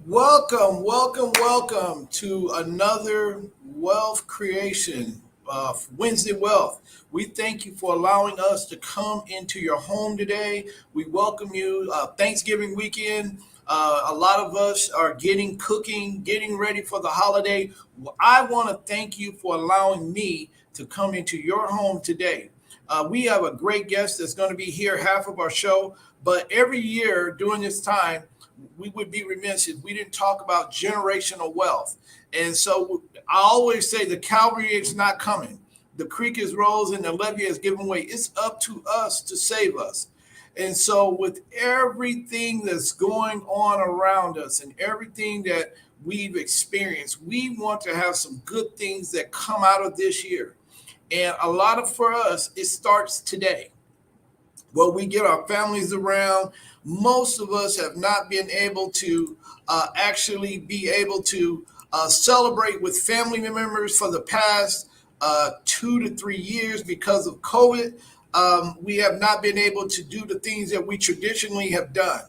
Welcome to another wealth creation, Wednesday Wealth. We thank you for allowing us to come into your home today. We welcome you. Thanksgiving weekend. A lot of us are cooking, getting ready for the holiday. I want to thank you for allowing me to come into your home today. We have a great guest that's going to be here half of our show, but every year during this time, we would be remiss if we didn't talk about generational wealth. And so I always say the cavalry is not coming. The creek is rose and the levee is given way. It's up to us to save us. And so, with everything that's going on around us and everything that we've experienced, we want to have some good things that come out of this year. And a lot of for us, it starts today. Well, we get our families around. Most of us have not been able to actually be able to celebrate with family members for the past 2 to 3 years because of COVID. We have not been able to do the things that we traditionally have done.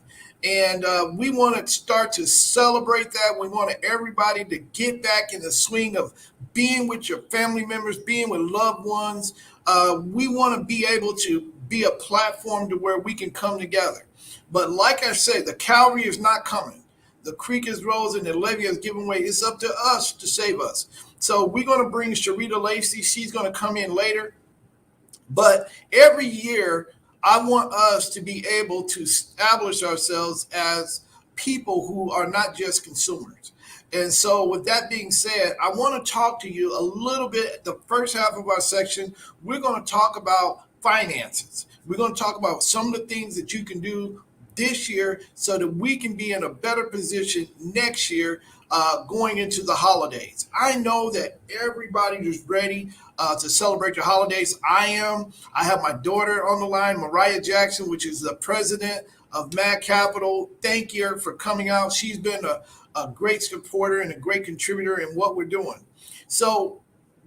And we want to start to celebrate that. We want everybody to get back in the swing of being with your family members, being with loved ones. We want to be able to be a platform to where we can come together. But like I said, the cavalry is not coming. The creek is rose and the levee is given way. It's up to us to save us. So we're going to bring SHEREETA LACY. She's going to come in later. But every year, I want us to be able to establish ourselves as people who are not just consumers. And so, with that being said, I want to talk to you a little bit. The first half of our section, we're going to talk about finances. We're going to talk about some of the things that you can do this year so that we can be in a better position next year going into the holidays. I know that everybody is ready to celebrate the holidays. I am. I have my daughter on the line, Mariah Jackson, which is the president of MA&D Capital. Thank you for coming out. She's been a great supporter and a great contributor in what we're doing. So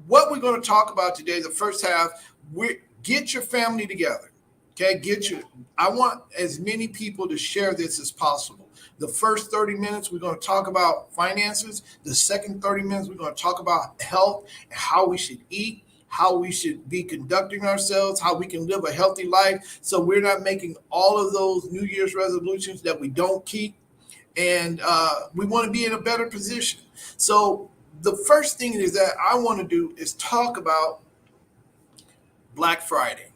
what we're going to talk about today, the first half, we get your family together. Okay, I want as many people to share this as possible. The first 30 minutes, we're going to talk about finances. The second 30 minutes, we're going to talk about health and how we should eat, how we should be conducting ourselves, how we can live a healthy life so we're not making all of those New Year's resolutions that we don't keep. And we want to be in a better position. So the first thing is that I want to do is talk about Black Friday.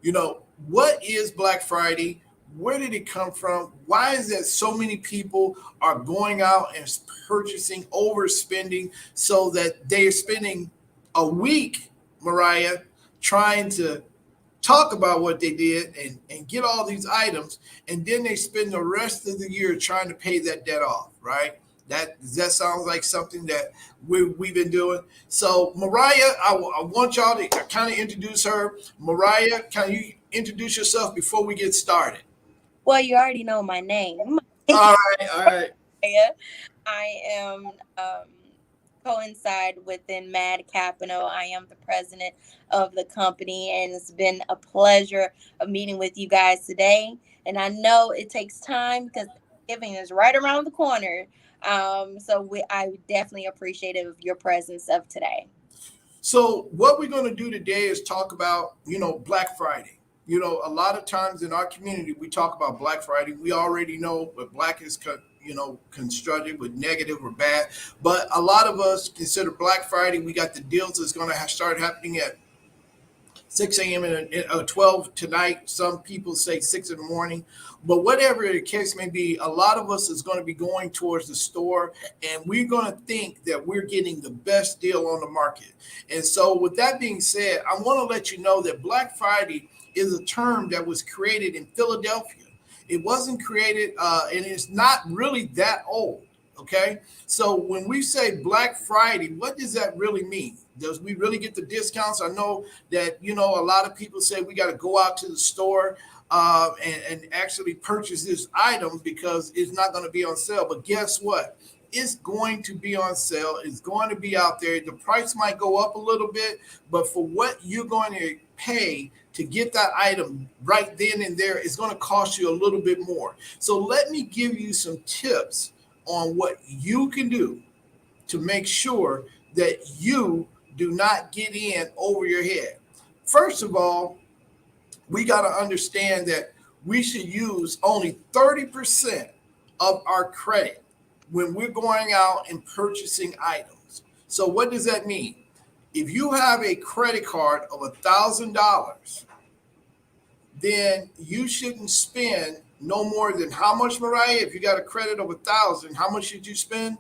You know, what is Black Friday? Where did it come from? Why is that so many people are going out and purchasing, overspending, so that they're spending a week, Mariah, trying to talk about what they did and get all these items, and then they spend the rest of the year trying to pay that debt off, right? That sounds like something that we've been doing. So, Mariah, I want y'all to kind of introduce her. Mariah, can you introduce yourself before we get started? Well, you already know my name. All right, all right. I am coincide within MA&D Capital. I am the president of the company, and it's been a pleasure of meeting with you guys today. And I know it takes time because Thanksgiving is right around the corner. I definitely appreciate your presence of today. So what we're going to do today is talk about, Black Friday. A lot of times in our community, we talk about Black Friday. We already know what Black is, constructed with negative or bad. But a lot of us consider Black Friday. We got the deals that's going to start happening at 6 a.m. and 12 tonight. Some people say 6 in the morning. But whatever the case may be, a lot of us is going to be going towards the store, and we're going to think that we're getting the best deal on the market. And so with that being said, I want to let you know that Black Friday is a term that was created in Philadelphia. It wasn't created, and it's not really that old. Okay. So when we say Black Friday, what does that really mean? Does we really get the discounts? I know that, a lot of people say we got to go out to the store and actually purchase this item because it's not going to be on sale. But guess what? It's going to be on sale. It's going to be out there. The price might go up a little bit, but for what you're going to pay to get that item right then and there, it's going to cost you a little bit more. So let me give you some tips on what you can do to make sure that you do not get in over your head. First of all, we got to understand that we should use only 30% of our credit when we're going out and purchasing items. So, what does that mean? If you have a credit card of $1,000, then you shouldn't spend no more than how much, Mariah? If you got a credit of 1,000, how much should you spend?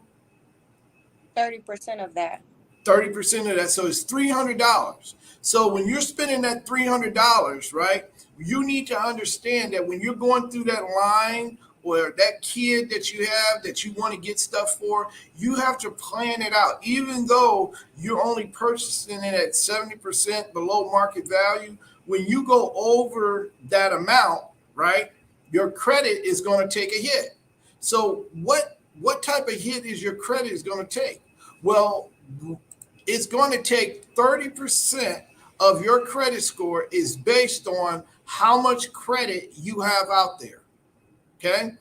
30% of that. 30% of that. So it's $300. So when you're spending that $300, right, you need to understand that when you're going through that line or that kid that you have that you want to get stuff for, you have to plan it out. Even though you're only purchasing it at 70% below market value, when you go over that amount, right, your credit is going to take a hit. So what type of hit is your credit is going to take? Well, it's going to take 30% of your credit score is based on how much credit you have out there. Okay.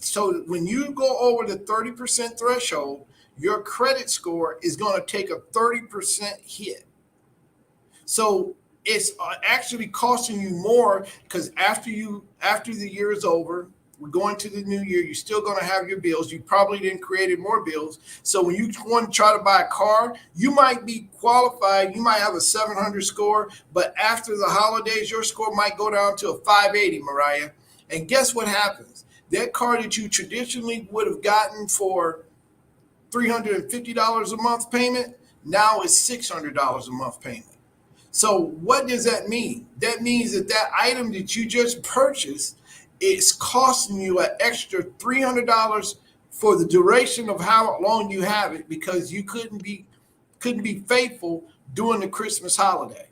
So when you go over the 30% threshold, your credit score is going to take a 30% hit. So it's actually costing you more because after the year is over, we're going to the new year, you're still going to have your bills. You probably didn't create more bills. So when you want to try to buy a car, you might be qualified. You might have a 700 score, but after the holidays, your score might go down to a 580, Mariah. And guess what happens? That car that you traditionally would have gotten for $350 a month payment, now is $600 a month payment. So what does that mean? That means that item that you just purchased, it's costing you an extra $300 for the duration of how long you have it because you couldn't be faithful during the Christmas holiday.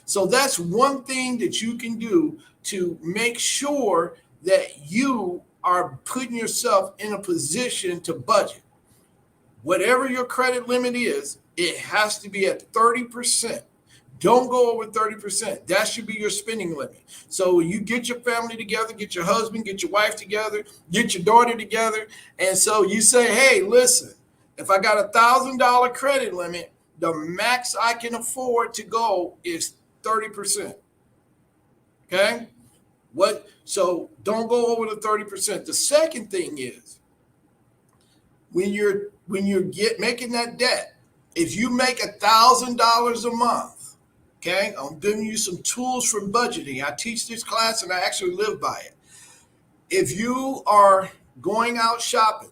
So that's one thing that you can do to make sure that you are putting yourself in a position to budget. Whatever your credit limit is, it has to be at 30%. Don't go over 30%. That should be your spending limit. So you get your family together, get your husband, get your wife together, get your daughter together. And so you say, hey, listen, if I got $1,000 credit limit, the max I can afford to go is 30%. Okay? So don't go over the 30%. The second thing is when you're making that debt, if you make $1,000 a month, okay, I'm giving you some tools for budgeting. I teach this class and I actually live by it. If you are going out shopping,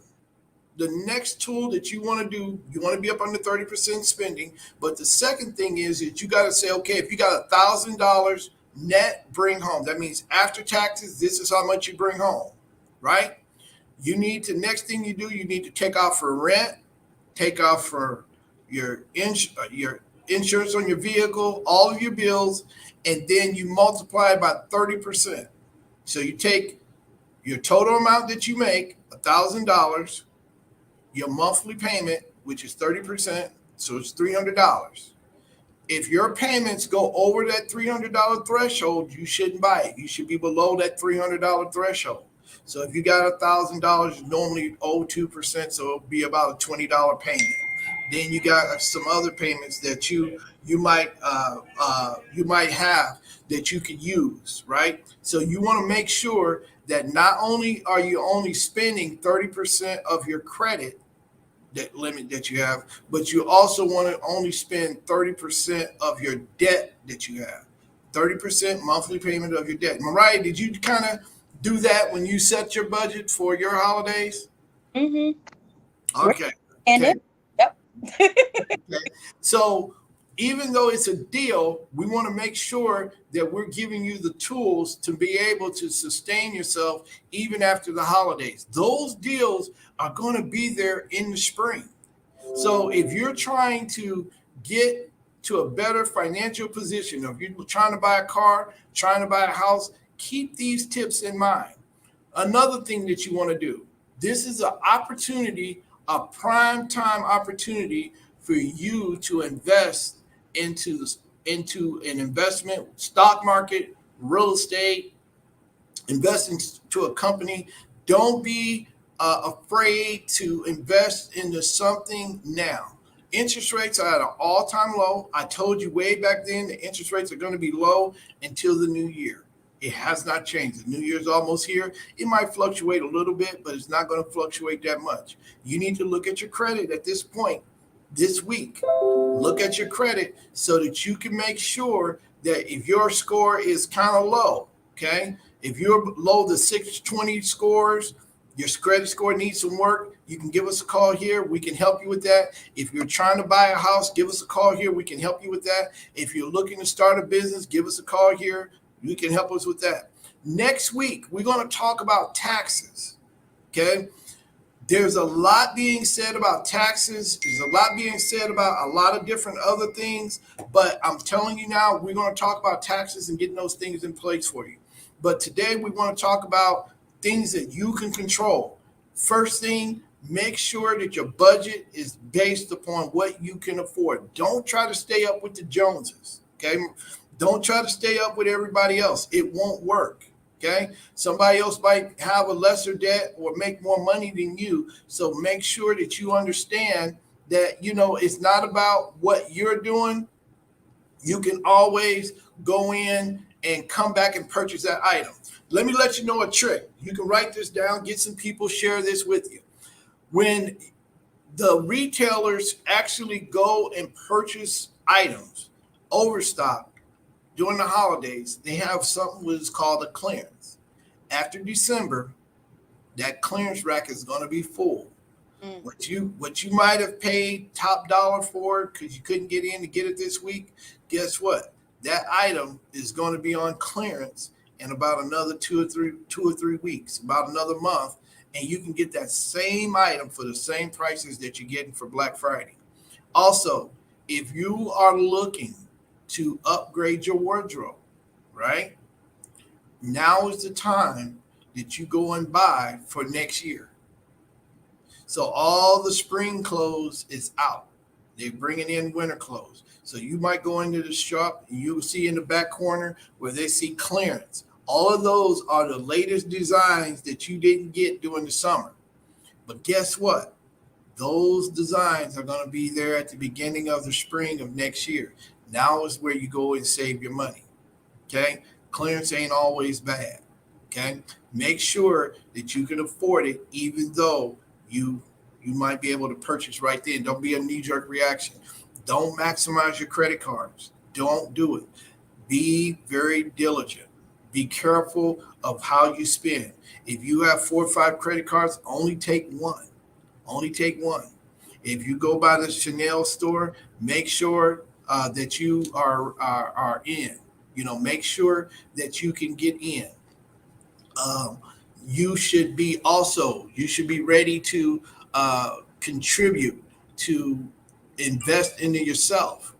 the next tool that you want to do, you want to be up under 30% spending. But the second thing is that you got to say, okay, if you got $1,000 net bring home, that means after taxes, this is how much you bring home, right? Next thing you do, you need to take off for rent, take off for your insurance on your vehicle, all of your bills, and then you multiply by 30%. So you take your total amount that you make, $1,000, your monthly payment, which is 30%, so it's $300. If your payments go over that $300 threshold, you shouldn't buy it. You should be below that $300 threshold. So if you got $1,000, you normally owe 2%, so it'll be about a $20 payment. Then you got some other payments that you might have that you could use, right? So you want to make sure that not only are you only spending 30% of your credit, that limit that you have, but you also want to only spend 30% of your debt that you have. 30% monthly payment of your debt. Mariah, did you kind of do that when you set your budget for your holidays? Mm-hmm. Okay. And okay. Yep. Okay. So even though it's a deal, we want to make sure that we're giving you the tools to be able to sustain yourself even after the holidays. Those deals are going to be there in the spring. So if you're trying to get to a better financial position, if you're trying to buy a car, trying to buy a house, keep these tips in mind. Another thing that you want to do, this is an opportunity, a prime time opportunity for you to invest into an investment, stock market, real estate, investing to a company. Don't be afraid to invest into something now. Interest rates are at an all-time low. I told you way back then the interest rates are going to be low until the new year. It has not changed. The new year's almost here. It might fluctuate a little bit, but it's not going to fluctuate that much. You need to look at your credit at this point this week. Look at your credit so that you can make sure that if your score is kind of low, okay, if you're below the 620 scores, your credit score needs some work, you can give us a call here. We can help you with that. If you're trying to buy a house, give us a call here. We can help you with that. If you're looking to start a business, give us a call here. You can help us with that. Next week, we're going to talk about taxes, okay? There's a lot being said about taxes. There's a lot being said about a lot of different other things. But I'm telling you now, we're going to talk about taxes and getting those things in place for you. But today we want to talk about things that you can control. First thing, make sure that your budget is based upon what you can afford. Don't try to stay up with the Joneses, okay? Don't try to stay up with everybody else. It won't work. Okay, somebody else might have a lesser debt or make more money than you. So make sure that you understand that, it's not about what you're doing. You can always go in and come back and purchase that item. Let me let you know a trick. You can write this down, get some people, share this with you. When the retailers actually go and purchase items, overstock, during the holidays, they have something what is called a clearance. After December, that clearance rack is going to be full. What you might have paid top dollar for because you couldn't get in to get it this week, guess what? That item is going to be on clearance in about another 2 or 3 weeks, about another month, and you can get that same item for the same prices that you're getting for Black Friday. Also, if you are looking to upgrade your wardrobe, right? Now is the time that you go and buy for next year. So all the spring clothes is out. They're bringing in winter clothes. So you might go into the shop and you'll see in the back corner where they see clearance. All of those are the latest designs that you didn't get during the summer. But guess what? Those designs are going to be there at the beginning of the spring of next year. Now is where you go and save your money. Okay? Clearance ain't always bad. Okay? Make sure that you can afford it, even though you might be able to purchase right then. Don't be a knee-jerk reaction. Don't maximize your credit cards. Don't do it. Be very diligent. Be careful of how you spend. If you have 4 or 5 credit cards, only take one. Only take one. If you go by the Chanel store, make sure that you are in. Make sure that you can get in. You should be ready to contribute, to invest into yourself.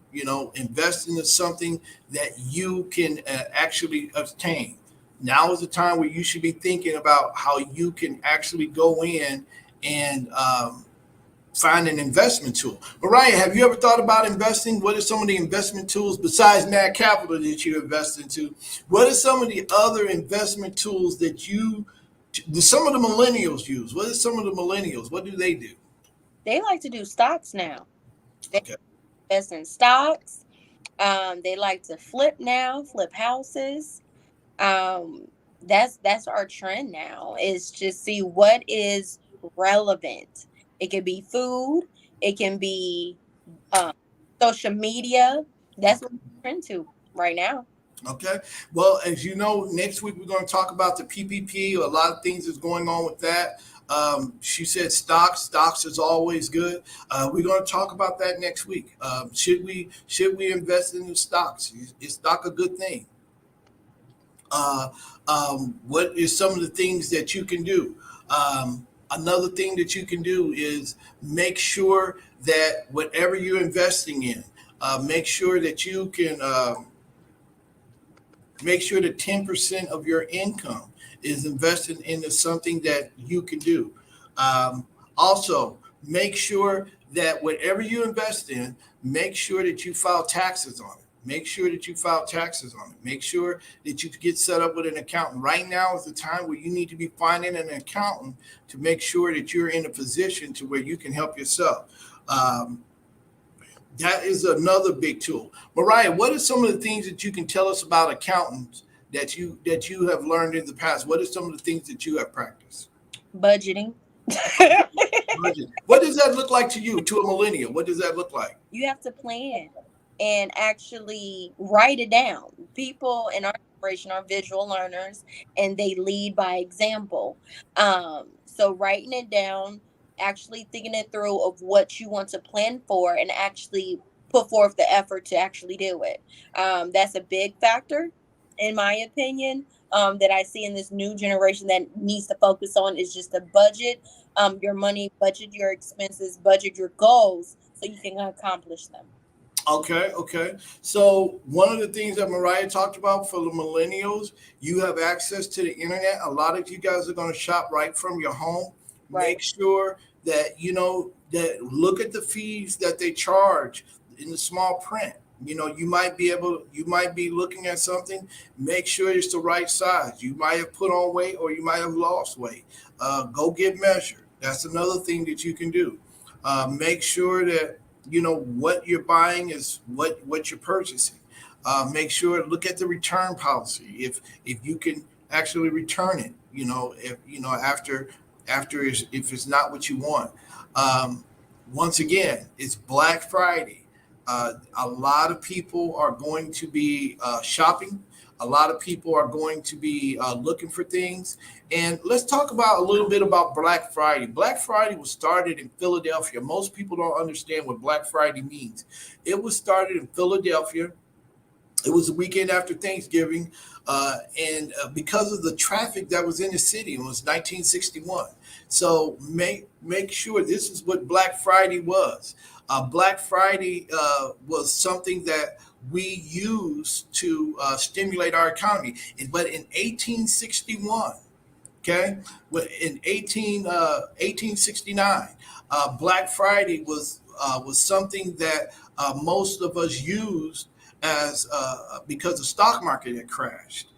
Invest into something that you can actually obtain. Now is the time where you should be thinking about how you can actually go in and find an investment tool. Mariah, have you ever thought about investing? What are some of the investment tools besides MA&D Capital that you invest into? What are some of the other investment tools that some of the millennials use? What are some of the millennials? What do? They like to do stocks now. They Okay. invest in stocks. They like to flip houses. That's our trend now, is just see what is relevant. It can be food, it can be social media. That's what we're into right now. Okay. Well, as you know, next week we're going to talk about the PPP. A lot of things is going on with that. She said stocks. Stocks is always good. We're going to talk about that next week. Should we invest in the stocks? Is stock a good thing? What is some of the things that you can do? Another thing that you can do is make sure that whatever you're investing in, make sure that you can make sure that 10% of your income is invested into something that you can do. Also, make sure that whatever you invest in, make sure that you file taxes on it. Make sure that you file taxes on it. Make sure that you get set up with an accountant. Right now is the time where you need to be finding an accountant to make sure that you're in a position to where you can help yourself. Um, that is another big tool. Mariah, what are some of the things that you can tell us about accountants that you have learned in the past? What are some of the things that you have practiced? Budgeting. Budget. What does that look like to you, to a millennial? What does that look like? You have to plan and actually write it down. People in our generation are visual learners and they lead by example. So writing it down, actually thinking it through of what you want to plan for and actually put forth the effort to actually do it. That's a big factor in my opinion. That I see in this new generation that needs to focus on is just to budget your money, budget your expenses, budget your goals so you can accomplish them. Okay, okay. So one of the things that Mariah talked about for the millennials, you have access to the internet. A lot of you guys are going to shop right from your home. Right. Make sure that that look at the fees that they charge in the small print. You might be looking at something. Make sure it's the right size. You might have put on weight or you might have lost weight. Go get measured. That's another thing that you can do. Make sure that what you're buying is what you're purchasing. Make sure look at the return policy if you can actually return it. If if it's not what you want. Um, Once again, it's Black Friday. A lot of people are going to be shopping. A lot of people are going to be looking for things. And let's talk about a little bit about Black Friday. Black Friday was started in Philadelphia. Most people don't understand what Black Friday means. It was started in Philadelphia. It was the weekend after Thanksgiving, and because of the traffic that was in the city, it was 1961. So make sure this is what Black Friday was. Black Friday was something that we used to stimulate our economy. But in 1861, okay, in 1869, Black Friday was something that most of us used as because the stock market had crashed.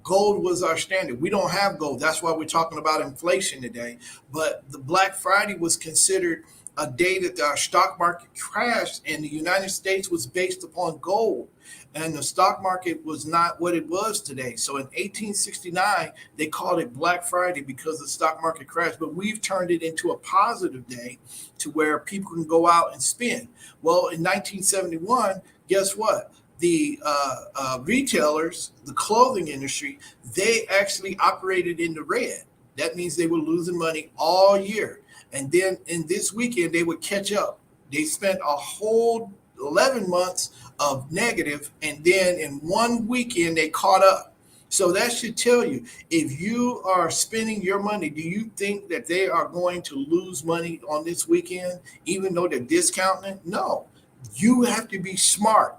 Gold was our standard. We don't have gold. That's why we're talking about inflation today. But the Black Friday was considered a day that our stock market crashed, and the United States was based upon gold. And the stock market was not what it was today. So in 1869, they called it Black Friday because the stock market crashed. But we've turned it into a positive day to where people can go out and spend. Well, in 1971, guess what? The retailers, the clothing industry, they actually operated in the red. That means they were losing money all year. And then in this weekend, they would catch up. They spent a whole 11 months of negative, and then in one weekend, they caught up. So that should tell you, if you are spending your money, do you think that they are going to lose money on this weekend, even though they're discounting it? No. You have to be smart.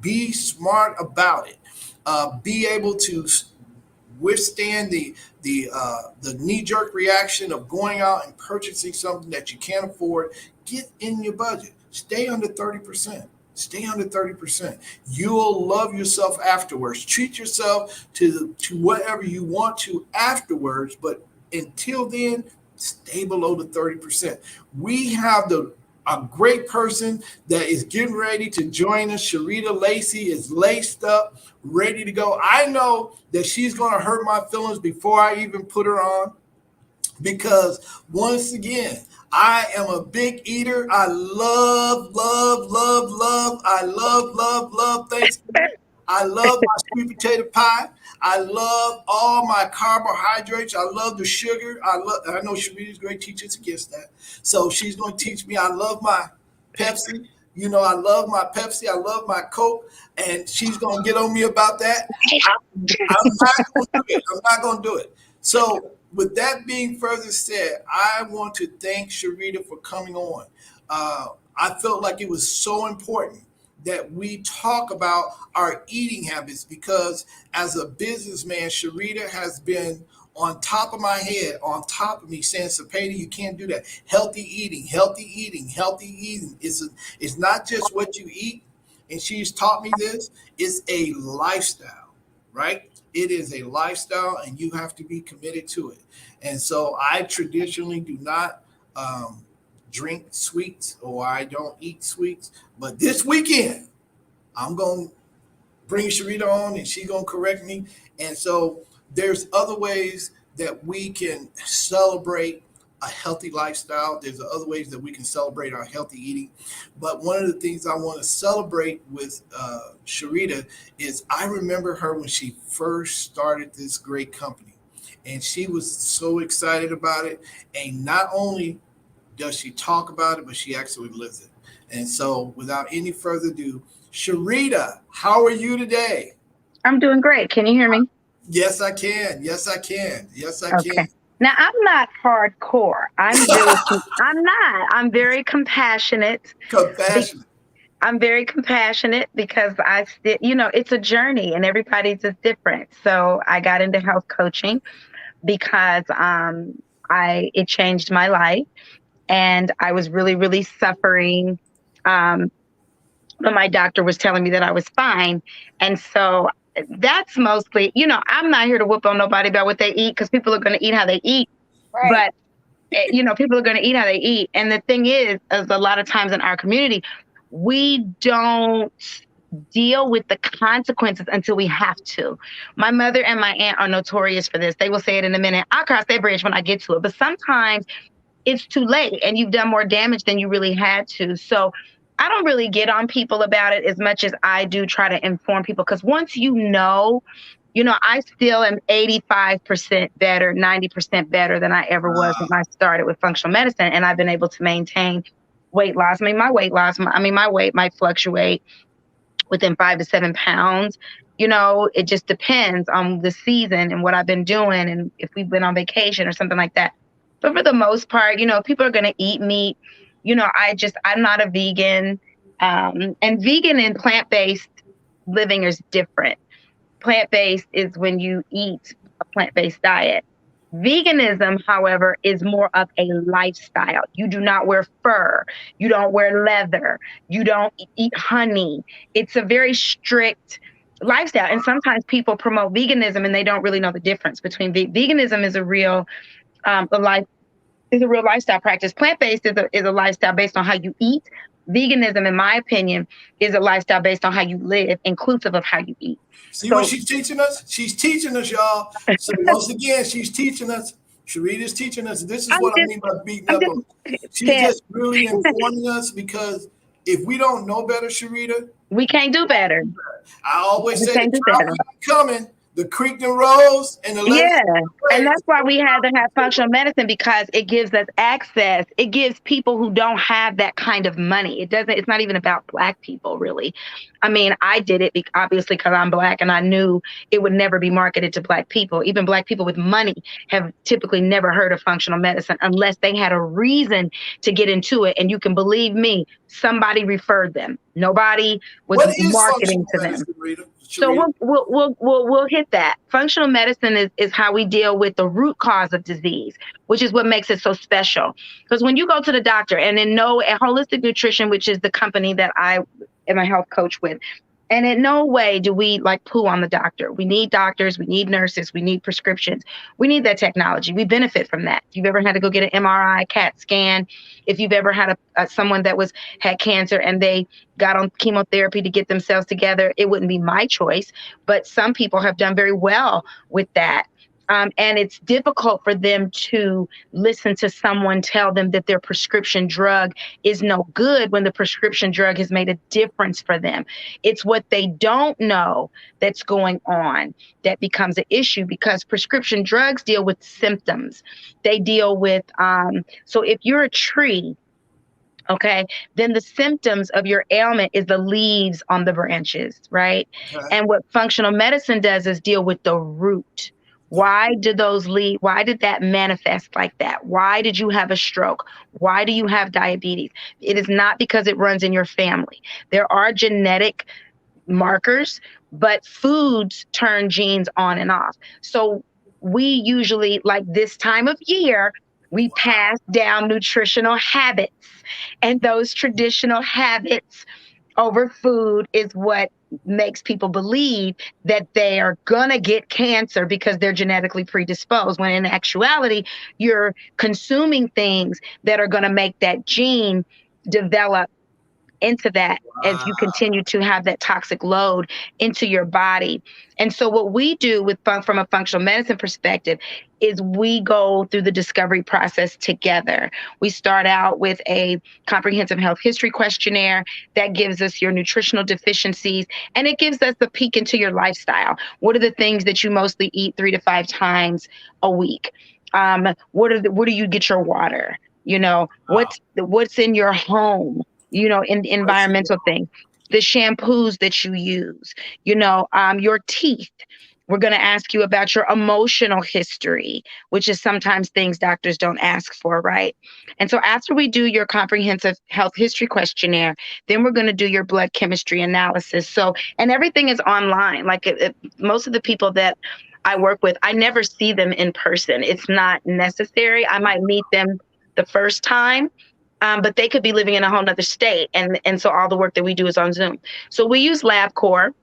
Be smart about it. Be able to withstand the knee jerk reaction of going out and purchasing something that you can't afford. Get in your budget. Stay under 30%. Stay under 30%. You'll love yourself afterwards. Treat yourself to whatever you want to afterwards, but until then, stay below the 30%. We have a great person that is getting ready to join us. SHEREETA LACY is laced up, ready to go. I know that she's going to hurt my feelings before I even put her on, because once again, I am a big eater. I love, love, love, love. I love Thanksgiving. I love my sweet potato pie. I love all my carbohydrates. I love the sugar. I know Sharita's going to teach us against that. So she's going to teach me. I love my Pepsi. I love my Pepsi. I love my Coke. And she's going to get on me about that. I'm not going to do it. I'm not going to do it. So with that being further said, I want to thank SHEREETA for coming on. I felt like it was so important that we talk about our eating habits, because as a businessman, SHEREETA has been on top of my head, on top of me, saying, Cepeda, you can't do that. Healthy eating, healthy eating, healthy eating. It's not just what you eat, and she's taught me this, is a lifestyle, right? It is a lifestyle, and you have to be committed to it. And so I traditionally do not drink sweets, or I don't eat sweets. But this weekend, I'm going to bring Sherita on, and she's going to correct me. And so there's other ways that we can celebrate a healthy lifestyle. There's other ways that we can celebrate our healthy eating. But one of the things I want to celebrate with Sherita is I remember her when she first started this great company. And she was so excited about it. And not only does she talk about it, but she actually lives it. And so without any further ado, Sherita, how are you today? I'm doing great. Can you hear me? Yes, I can. Yes, I can. Yes, I Okay. can. Now, I'm not hardcore. I'm not. I'm very compassionate. be- Compassionate. I'm very compassionate because I still, it's a journey and everybody's is different. So I got into health coaching because it changed my life, and I was really, really suffering. Um, but my doctor was telling me that I was fine. And so that's mostly, I'm not here to whoop on nobody about what they eat, because people are going to eat how they eat. Right. But, people are going to eat how they eat. And the thing is a lot of times in our community, we don't deal with the consequences until we have to. My mother and my aunt are notorious for this. They will say it in a minute. I'll cross that bridge when I get to it. But sometimes it's too late and you've done more damage than you really had to. So I don't really get on people about it as much as I do try to inform people, because once I still am 85% better, 90% better than I ever was when I started with functional medicine. And I've been able to maintain weight loss. I mean, my weight might fluctuate within 5 to 7 pounds. It just depends on the season and what I've been doing and if we've been on vacation or something like that. But for the most part, people are going to eat meat. I'm not a vegan. And vegan and plant-based living is different. Plant-based is when you eat a plant-based diet. Veganism, however, is more of a lifestyle. You do not wear fur. You don't wear leather. You don't eat honey. It's a very strict lifestyle. And sometimes people promote veganism and they don't really know the difference between veganism is a real a life is a real lifestyle practice. Plant-based is a lifestyle based on how you eat. Veganism, in my opinion, is a lifestyle based on how you live, inclusive of how you eat. See what So she's teaching us? She's teaching us, y'all. So once again, she's teaching us. Sharita's teaching us. This is I'm what I just, mean by beating I'm up on. just She's saying, just really informing us, because if we don't know better, Sharita, we can't do better. I always We say the can't do time better. is coming, the creek done rose, and the Yeah. legislature And waves. that's why we had to have functional medicine, because it gives us access. It gives people who don't have that kind of money. It's not even about Black people, really. I mean, I did it obviously because I'm Black and I knew it would never be marketed to Black people. Even Black people with money have typically never heard of functional medicine unless they had a reason to get into it. And you can believe me, somebody referred them. Nobody was What is marketing functional to them. medicine, Rita? So Sharita? we'll hit that. Functional medicine is how we deal with the root cause of disease, which is what makes it so special. Because when you go to the doctor, and in Holistic Nutrition, which is the company that I am a health coach with, and in no way do we like poo on the doctor. We need doctors, we need nurses, we need prescriptions. We need that technology. We benefit from that. If you've ever had to go get an MRI, CAT scan, if you've ever had someone that had cancer and they got on chemotherapy to get themselves together, it wouldn't be my choice. But some people have done very well with that. And it's difficult for them to listen to someone tell them that their prescription drug is no good when the prescription drug has made a difference for them. It's what they don't know that's going on that becomes an issue, because prescription drugs deal with symptoms. They deal with, so if you're a tree, okay, then the symptoms of your ailment is the leaves on the branches, right? Okay. And what functional medicine does is deal with the root. Why did that manifest like that? Why did you have a stroke? Why do you have diabetes? It is not because it runs in your family. There are genetic markers, but foods turn genes on and off. So we usually, like this time of year, we pass down nutritional habits, and those traditional habits over food is what makes people believe that they are going to get cancer because they're genetically predisposed, when in actuality, you're consuming things that are going to make that gene develop into that as you Wow. continue to have that toxic load into your body. And so what we do from a functional medicine perspective is we go through the discovery process together. We start out with a comprehensive health history questionnaire that gives us your nutritional deficiencies, and it gives us a peek into your lifestyle. What are the things that you mostly eat 3 to 5 times a week? Where do you get your water? Wow. What's in your home? In environmental things, the shampoos that you use, your teeth. We're going to ask you about your emotional history, which is sometimes things doctors don't ask for, right? And so after we do your comprehensive health history questionnaire, then we're going to do your blood chemistry analysis. So, and everything is online. Like most of the people that I work with, I never see them in person. It's not necessary. I might meet them the first time, but they could be living in a whole nother state. And so all the work that we do is on Zoom. So we use LabCorp.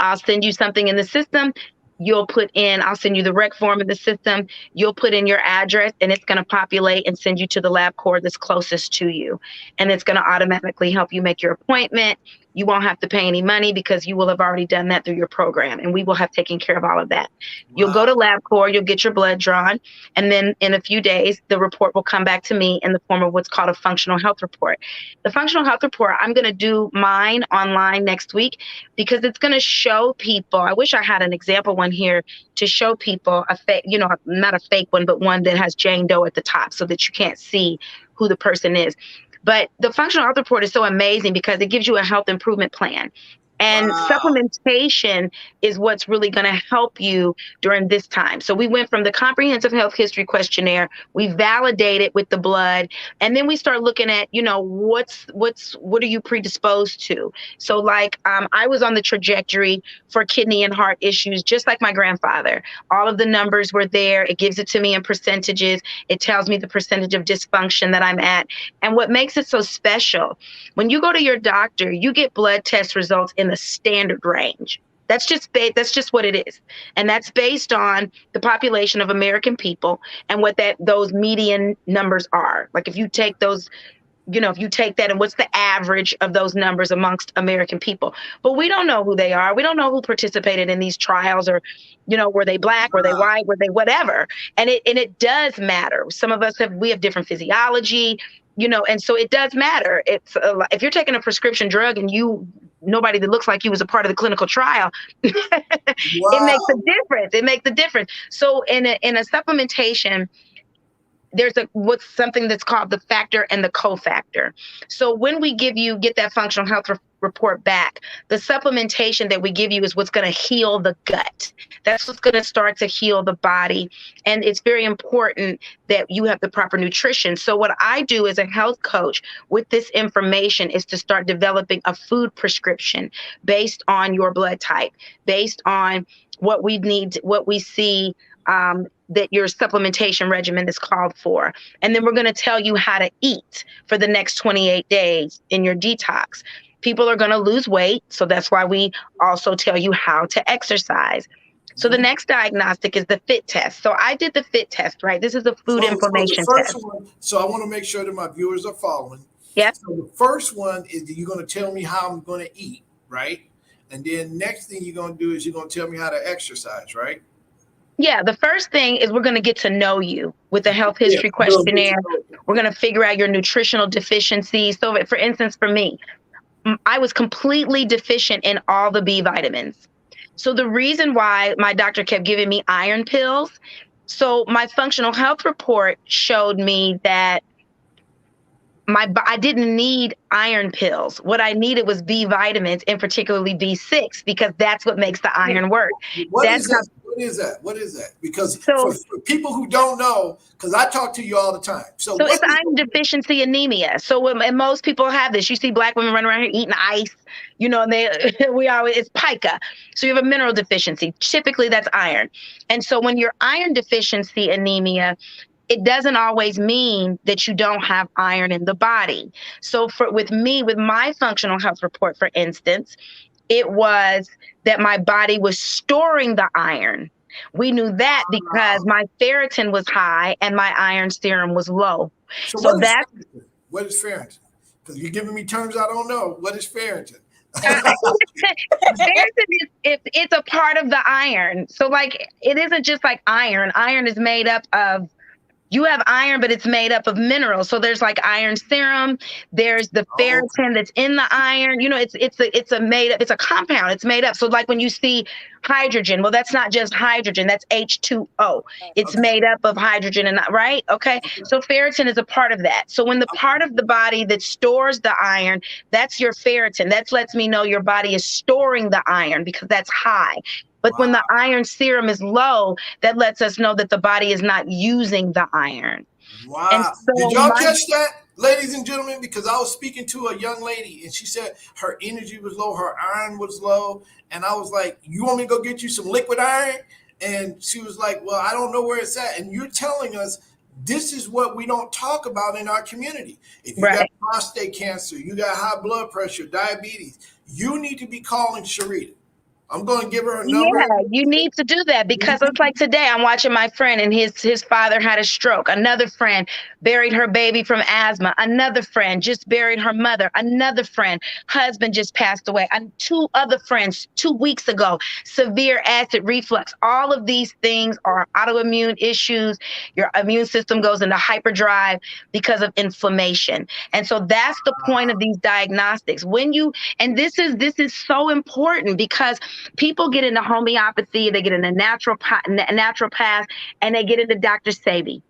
I'll send you something in the system. I'll send you the rec form in the system. You'll put in your address, and it's going to populate and send you to the LabCorp that's closest to you. And it's going to automatically help you make your appointment. You won't have to pay any money because you will have already done that through your program, and we will have taken care of all of that. You'll go to LabCorp, you'll get your blood drawn, and then in a few days, the report will come back to me in the form of what's called a functional health report. The functional health report, I'm going to do mine online next week because it's going to show people. I wish I had an example one here to show people a fake, not a fake one, but one that has Jane Doe at the top so that you can't see who the person is. But the functional health report is so amazing because it gives you a health improvement plan. And Wow. supplementation is what's really going to help you during this time. So we went from the comprehensive health history questionnaire, we validate it with the blood, and then we start looking at, what are you predisposed to? So like I was on the trajectory for kidney and heart issues, just like my grandfather. All of the numbers were there. It gives it to me in percentages. It tells me the percentage of dysfunction that I'm at. And what makes it so special, when you go to your doctor, you get blood test results in the standard range. That's just what it is. And that's based on the population of American people and what those median numbers are. Like if you take that and what's the average of those numbers amongst American people. But we don't know who they are. We don't know who participated in these trials, or, were they Black, were they white, were they whatever. And it does matter. Some of us we have different physiology, and so it does matter. If you're taking a prescription drug and nobody that looks like you was a part of the clinical trial, it Wow. makes a difference. It makes a difference. So in a supplementation, there's something that's called the factor and the cofactor. So when we get that functional health report back, the supplementation that we give you is what's going to heal the gut. That's what's going to start to heal the body. And it's very important that you have the proper nutrition. So what I do as a health coach with this information is to start developing a food prescription based on your blood type, based on what we need, what we see, that your supplementation regimen is called for. And then we're going to tell you how to eat for the next 28 days in your detox. People are going to lose weight. So that's why we also tell you how to exercise. So the next diagnostic is the FIT test. So I did the FIT test, right? This is a food The inflammation first test. one, so I want to make sure that my viewers are following. Yep. So the first one is that you're going to tell me how I'm going to eat, right? And then next thing you're going to do is you're going to tell me how to exercise, right? Yeah, the first thing is we're going to get to know you with a health history questionnaire. We're going to figure out your nutritional deficiencies. So for instance, for me, I was completely deficient in all the B vitamins. So the reason why my doctor kept giving me iron pills, so my functional health report showed me that I didn't need iron pills. What I needed was B vitamins, and particularly B6, because that's what makes the iron work. What is that? Because for people who don't know, because I talk to you all the time. So it's iron deficiency anemia. So and most people have this. You see Black women running around here eating ice, and it's pica. So you have a mineral deficiency. Typically that's iron. And so when you're iron deficiency anemia, it doesn't always mean that you don't have iron in the body. So with my functional health report, for instance, it was that my body was storing the iron. We knew that because my ferritin was high and my iron serum was low. So So that's what is ferritin? Because you're giving me terms I don't know. What is ferritin? ferritin it's a part of the iron. So like it isn't just like iron. Iron is made up of, you have iron, but it's made up of minerals. So there's like iron serum. There's the ferritin that's in the iron. You know, it's a compound. It's made up. So like when you see hydrogen, well, that's not just hydrogen. That's H2O. It's made up of hydrogen and right. Okay. So ferritin is a part of that. So when the part of the body that stores the iron, that's your ferritin. That lets me know your body is storing the iron because that's high. But when the iron serum is low, that lets us know that the body is not using the iron. Wow. And so did y'all catch that, ladies and gentlemen? Because I was speaking to a young lady and she said her energy was low, her iron was low. And I was like, you want me to go get you some liquid iron? And she was like, well, I don't know where it's at. And you're telling us this is what we don't talk about in our community. If you got prostate cancer, you got high blood pressure, diabetes, you need to be calling SHEREETA. I'm going to give her a number. Yeah, you need to do that because it's like today I'm watching my friend and his father had a stroke. Another friend buried her baby from asthma. Another friend just buried her mother. Another friend, husband just passed away. And 2 other friends 2 weeks ago, severe acid reflux. All of these things are autoimmune issues. Your immune system goes into hyperdrive because of inflammation. And so that's the point of these diagnostics. And this is so important because people get into homeopathy, they get into naturopath, and they get into Dr. Sebi.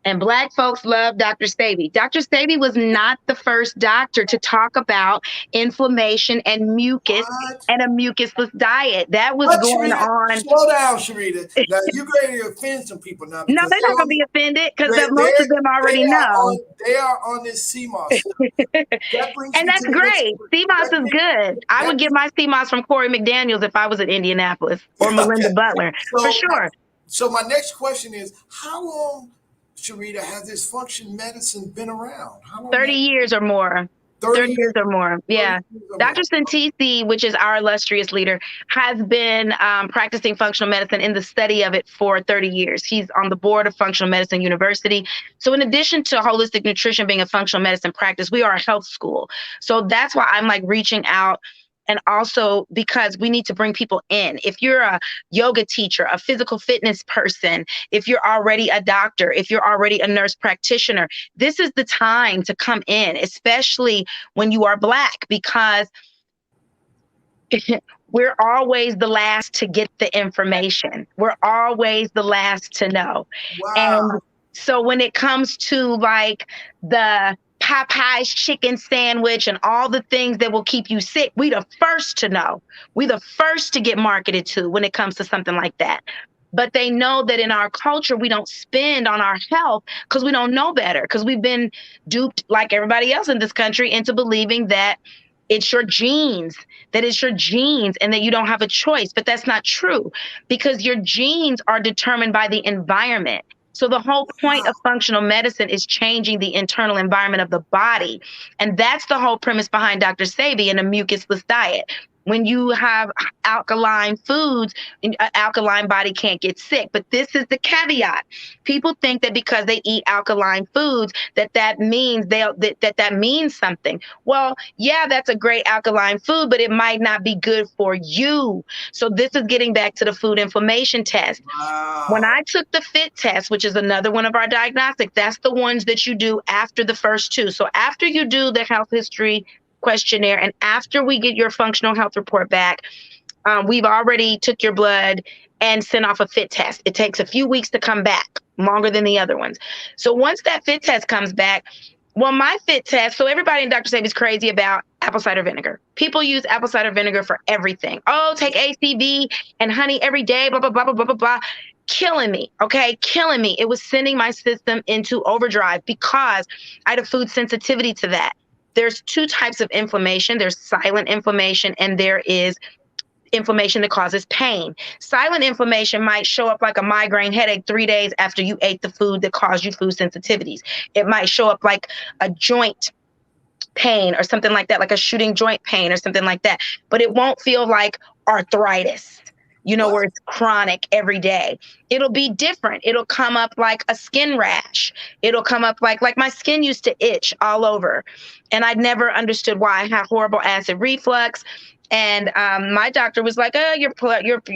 And Black folks love Dr. Sebi. Dr. Sebi was not the first doctor to talk about inflammation and mucus and a mucusless diet. That was going on. Slow down, SHEREETA. Now, you're going to offend some people now. No, they're not going to be offended because most of them already know. They are on this CMOS stuff. And that's great. CMOS is good. I would get my CMOS from Corey McDaniels if I was in Indianapolis or Melinda Butler, for sure. So my next question is, how long, SHEREETA, has this function medicine been around? 30 years or more. 30 years or more. Yeah. Dr. Santisi, which is our illustrious leader, has been practicing functional medicine in the study of it for 30 years. He's on the board of Functional Medicine University. So in addition to holistic nutrition being a functional medicine practice, we are a health school. So that's why I'm like reaching out. And also because we need to bring people in. If you're a yoga teacher, a physical fitness person, if you're already a doctor, if you're already a nurse practitioner, this is the time to come in, especially when you are Black, because we're always the last to get the information. We're always the last to know. Wow. And so when it comes to like the Popeye's chicken sandwich and all the things that will keep you sick, we the first to know. We the first to get marketed to when it comes to something like that. But they know that in our culture, we don't spend on our health because we don't know better, because we've been duped like everybody else in this country into believing that it's your genes, and that you don't have a choice. But that's not true, because your genes are determined by the environment. So the whole point of functional medicine is changing the internal environment of the body. And that's the whole premise behind Dr. Sebi and a mucusless diet. When you have alkaline foods, an alkaline body can't get sick. But this is the caveat. People think that because they eat alkaline foods, that means that means something. Well, yeah, that's a great alkaline food, but it might not be good for you. So this is getting back to the food inflammation test. Wow. When I took the FIT test, which is another one of our diagnostics, that's the ones that you do after the first 2. So after you do the health history questionnaire and after we get your functional health report back, we've already took your blood and sent off a FIT test. It takes a few weeks to come back, longer than the other ones. So once that FIT test comes back, well, my FIT test, so everybody in Dr. Sebi is crazy about apple cider vinegar. People use apple cider vinegar for everything. Oh, take ACV and honey every day, blah, blah, blah, blah, blah, blah, blah. Killing me, okay? Killing me. It was sending my system into overdrive because I had a food sensitivity to that. There's 2 types of inflammation. There's silent inflammation and there is inflammation that causes pain. Silent inflammation might show up like a migraine headache 3 days after you ate the food that caused you food sensitivities. It might show up like a joint pain or something like that, like a shooting joint pain or something like that. But it won't feel like arthritis, where it's chronic every day. It'll be different. It'll come up like a skin rash. It'll come up like my skin used to itch all over. And I never understood why. I had horrible acid reflux. And my doctor was like, your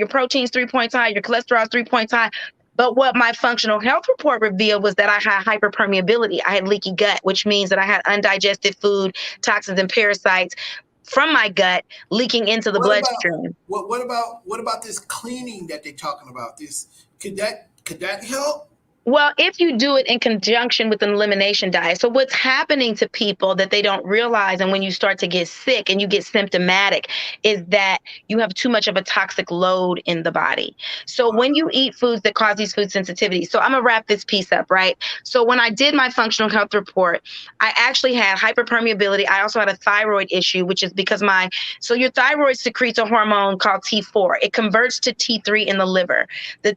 protein's 3 points high, your cholesterol's 3 points high. But what my functional health report revealed was that I had hyperpermeability. I had leaky gut, which means that I had undigested food, toxins, and parasites from my gut leaking into the bloodstream. What about this cleaning that they're talking about? Could that help? Well, if you do it in conjunction with an elimination diet. So what's happening to people that they don't realize, and when you start to get sick and you get symptomatic, is that you have too much of a toxic load in the body. So when you eat foods that cause these food sensitivities, so I'm gonna wrap this piece up, right? So when I did my functional health report, I actually had hyperpermeability. I also had a thyroid issue, which is because so your thyroid secretes a hormone called T4. It converts to T3 in the liver. The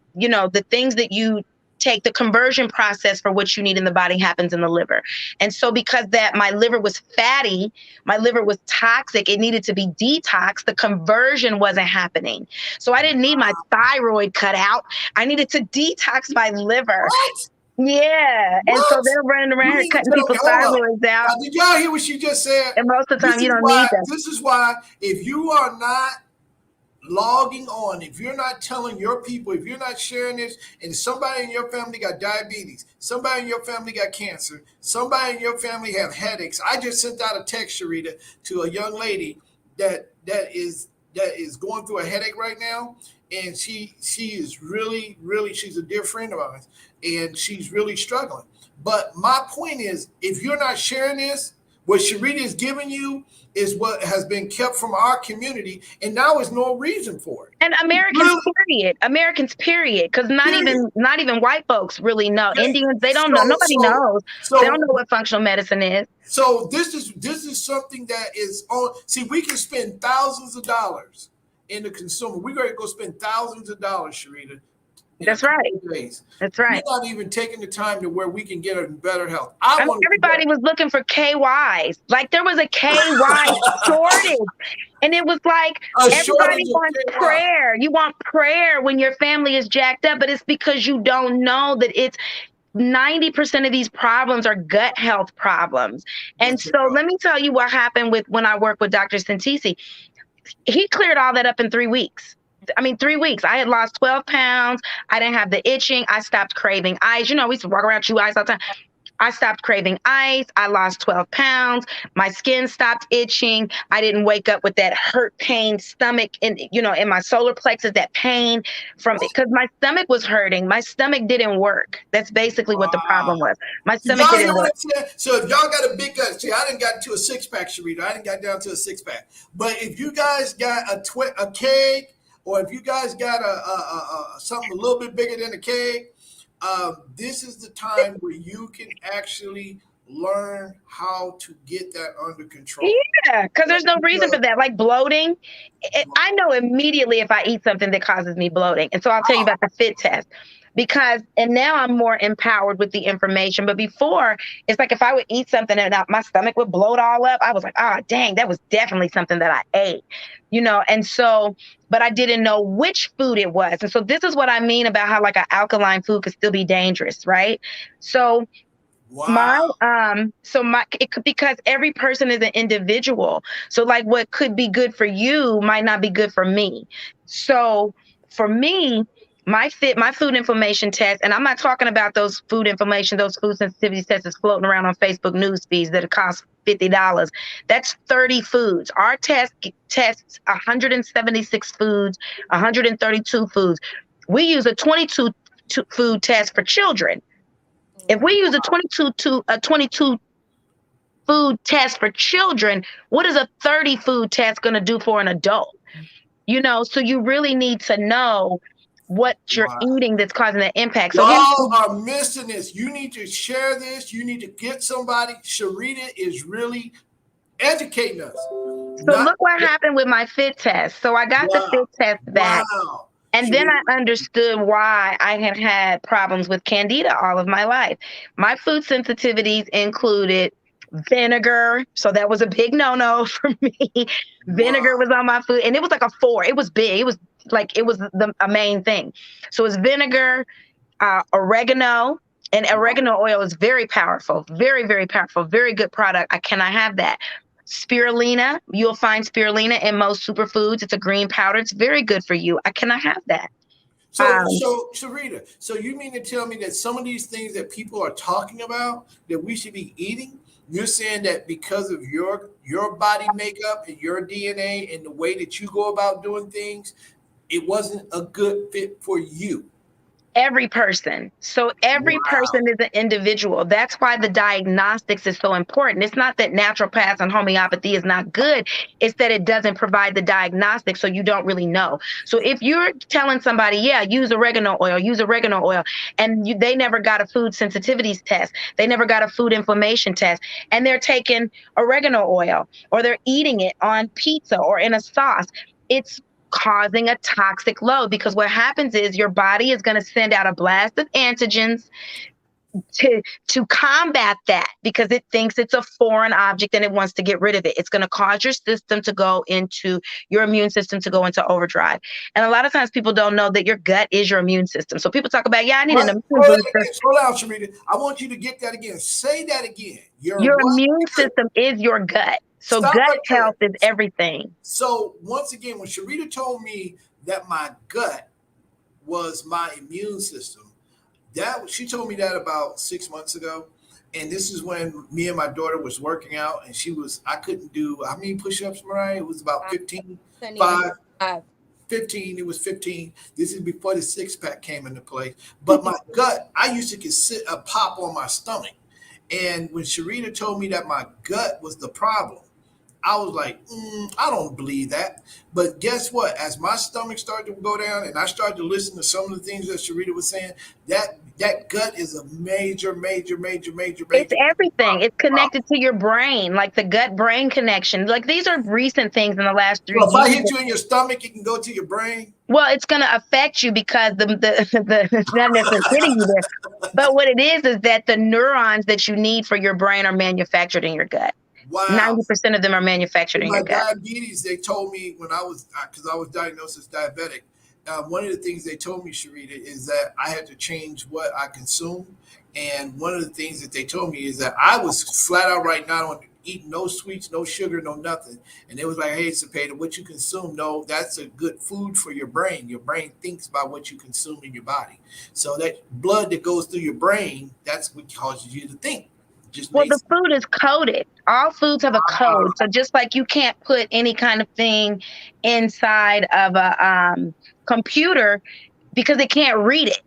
things that you take, the conversion process for what you need in the body happens in the liver. And so because my liver was fatty, my liver was toxic, it needed to be detoxed, the conversion wasn't happening. So I didn't need my thyroid cut out. I needed to detox my liver. What? Yeah. And so they're running around here cutting people's thyroids out. Now, did y'all hear what she just said? And most of the time you don't need them. This is why if you are not logging on, if you're not telling your people, if you're not sharing this, and somebody in your family got diabetes, somebody in your family got cancer, somebody in your family have headaches. I just sent out a text, SHEREETA, to a young lady that is going through a headache right now, and she is really, she's a dear friend of ours, and she's really struggling. But my point is, if you're not sharing this, what SHEREETA is giving you is what has been kept from our community, and now is no reason for it. And Americans, period. Because not even white folks really know. Indians, they don't know. Nobody knows. They don't know what functional medicine is. So this is something that is on. See, we can spend thousands of dollars in the consumer. We're going to go spend thousands of dollars, SHEREETA. That's right. That's right. We're not even taking the time to where we can get a better health. Everybody was looking for KYs. Like there was a KY shortage. And it was like everybody wants prayer. You want prayer when your family is jacked up, but it's because you don't know that it's 90% of these problems are gut health problems. And so let me tell you what happened when I worked with Dr. Santisi. He cleared all that up in 3 weeks. 3 weeks. I had lost 12 pounds. I didn't have the itching. I stopped craving ice. We used to walk around chew ice all the time. I stopped craving ice. I lost 12 pounds. My skin stopped itching. I didn't wake up with that hurt pain stomach in my solar plexus, that pain because my stomach was hurting. My stomach didn't work. That's basically what the problem was. My stomach didn't work. So if y'all got a big gut, see, I didn't got to a 6-pack, SHEREETA. I didn't got down to a 6-pack. But if you guys got a keg, or if you guys got something a little bit bigger than a keg, this is the time where you can actually learn how to get that under control. Yeah, because there's no reason for that. Like bloating, I know immediately if I eat something that causes me bloating. And so I'll tell you about the FIT test. And now I'm more empowered with the information. But before, it's like if I would eat something and my stomach would bloat all up, I was like, dang, that was definitely something that I ate, and so, but I didn't know which food it was. And so this is what I mean about how like an alkaline food could still be dangerous, right? So because every person is an individual. So like what could be good for you might not be good for me. So for me, my food inflammation test, and I'm not talking about those food sensitivity tests that's floating around on Facebook news feeds that cost $50. That's 30 foods. Our test tests 176 foods, 132 foods. We use a 22 food test for children. If we use a 22 food test for children, what is a 30 food test going to do for an adult? So you really need to know what you're eating that's causing that impact. So y'all are missing this. You need to share this. You need to get somebody. SHEREETA is really educating us. So look what happened with my fit test. So I got the fit test back. Wow. And then I understood why I had had problems with candida all of my life. My food sensitivities included vinegar. So that was a big no-no for me. Vinegar was on my food, and it was like a 4. It was big. It was a main thing. So it's vinegar, oregano, and oregano oil is very powerful, very, very powerful, very good product. I cannot have that. Spirulina, you'll find spirulina in most superfoods. It's a green powder. It's very good for you. I cannot have that. So SHEREETA, so you mean to tell me that some of these things that people are talking about that we should be eating, you're saying that because of your body makeup and your DNA and the way that you go about doing things, it wasn't a good fit for you? Every person. So every person is an individual. That's why the diagnostics is so important. It's not that naturopaths and homeopathy is not good. It's that it doesn't provide the diagnostic, so you don't really know. So if you're telling somebody, yeah, use oregano oil, and they never got a food sensitivities test, they never got a food inflammation test, and they're taking oregano oil or they're eating it on pizza or in a sauce, it's causing a toxic load, because what happens is your body is going to send out a blast of antigens to combat that, because it thinks it's a foreign object and it wants to get rid of it. It's going to cause your system to go into your immune system to go into overdrive. And a lot of times people don't know that your gut is your immune system. So people talk about, yeah, I need an immune booster. Slow down, SHEREETA. I want you to get that again. Say that again. Your immune system is your gut. So gut health is everything. So once again, when SHEREETA told me that my gut was my immune system, she told me that about 6 months ago. And this is when me and my daughter was working out, and I couldn't do, how many push-ups, Mariah? It was about 15, 15. It was 15. This is before the six-pack came into play. But my gut, I used to get a pop on my stomach. And when SHEREETA told me that my gut was the problem, I was like, I don't believe that. But guess what? As my stomach started to go down and I started to listen to some of the things that SHEREETA was saying, that gut is a major. It's everything. It's connected to your brain, like the gut-brain connection. Like, these are recent things in the last 3 years. If I hit you in your stomach, it can go to your brain? Well, it's going to affect you because it's not necessarily hitting you there. But what it is that the neurons that you need for your brain are manufactured in your gut. Wow. 90% of them are manufactured in your gut. Diabetes, they told me because I was diagnosed as diabetic, one of the things they told me, SHEREETA, is that I had to change what I consume. And one of the things that they told me is that I was flat out right now on eating no sweets, no sugar, no nothing. And it was like, hey, Cepeda, what you consume, no, that's a good food for your brain. Your brain thinks about what you consume in your body. So that blood that goes through your brain, that's what causes you to think. Well, the food is coded. All foods have a code. So just like you can't put any kind of thing inside of a computer because it can't read it.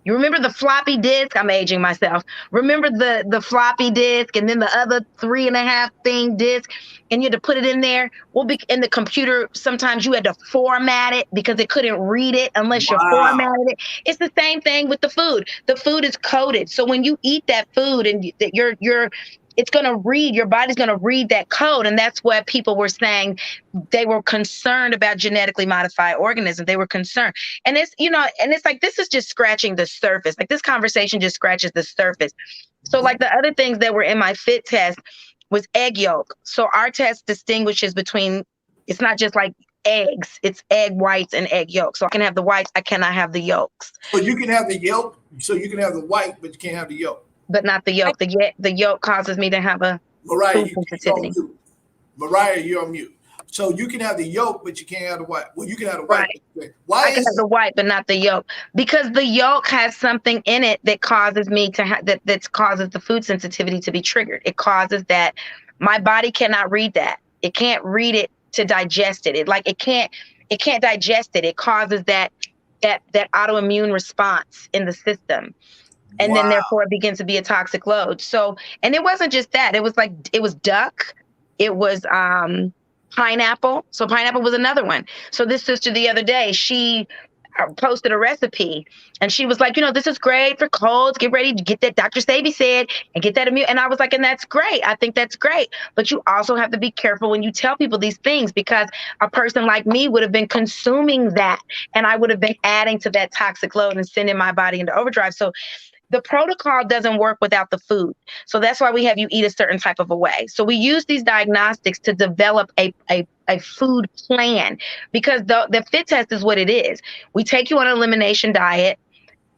You remember the floppy disk? I'm aging myself. Remember the floppy disk and then the other 3.5 thing disk, and you had to put it in there? Well, in the computer, sometimes you had to format it because it couldn't read it unless you formatted it. It's the same thing with the food. The food is coded. So when you eat that food and that it's going to read, your body's going to read that code. And that's what people were saying. They were concerned about genetically modified organisms. They were concerned. And it's like, this is just scratching the surface. Like, this conversation just scratches the surface. So like the other things that were in my fit test was egg yolk. So our test distinguishes between, it's not just like eggs, it's egg whites and egg yolks. So I can have the whites, I cannot have the yolks. So you can have the yolk, so you can have the white, but you can't have the yolk. But not the yolk. The yolk causes me to have a food sensitivity. Mariah, you're on mute. So you can have the yolk, but you can't have the white. Well, you can have the white. Right. I can have the white, but not the yolk, because the yolk has something in it that causes me to have that causes the food sensitivity to be triggered. It causes that my body cannot read that. It can't read it to digest it. It can't digest it. It causes that autoimmune response in the system. And then therefore it begins to be a toxic load. So, and it wasn't just that. It was duck. It was pineapple. So pineapple was another one. So this sister the other day, posted a recipe, and she was like, this is great for colds. Get ready to get that Dr. Savy said, and get that immune. And I was like, and that's great. I think that's great. But you also have to be careful when you tell people these things, because a person like me would have been consuming that, and I would have been adding to that toxic load and sending my body into overdrive. So the protocol doesn't work without the food. So that's why we have you eat a certain type of a way. So we use these diagnostics to develop a food plan, because the fit test is what it is. We take you on an elimination diet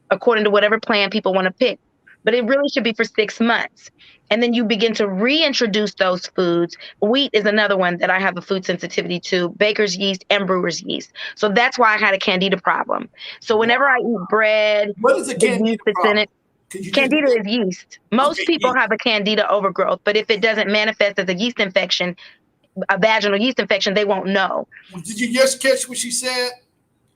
according to whatever plan people want to pick, but it really should be for 6 months. And then you begin to reintroduce those foods. Wheat is another one that I have a food sensitivity to, baker's yeast and brewer's yeast. So that's why I had a candida problem. So whenever I eat bread, what is a the candida yeast that's in problem? it. Candida is yeast. Most people have a candida overgrowth, but if it doesn't manifest as a yeast infection, a vaginal yeast infection, they won't know. Did you just catch what she said?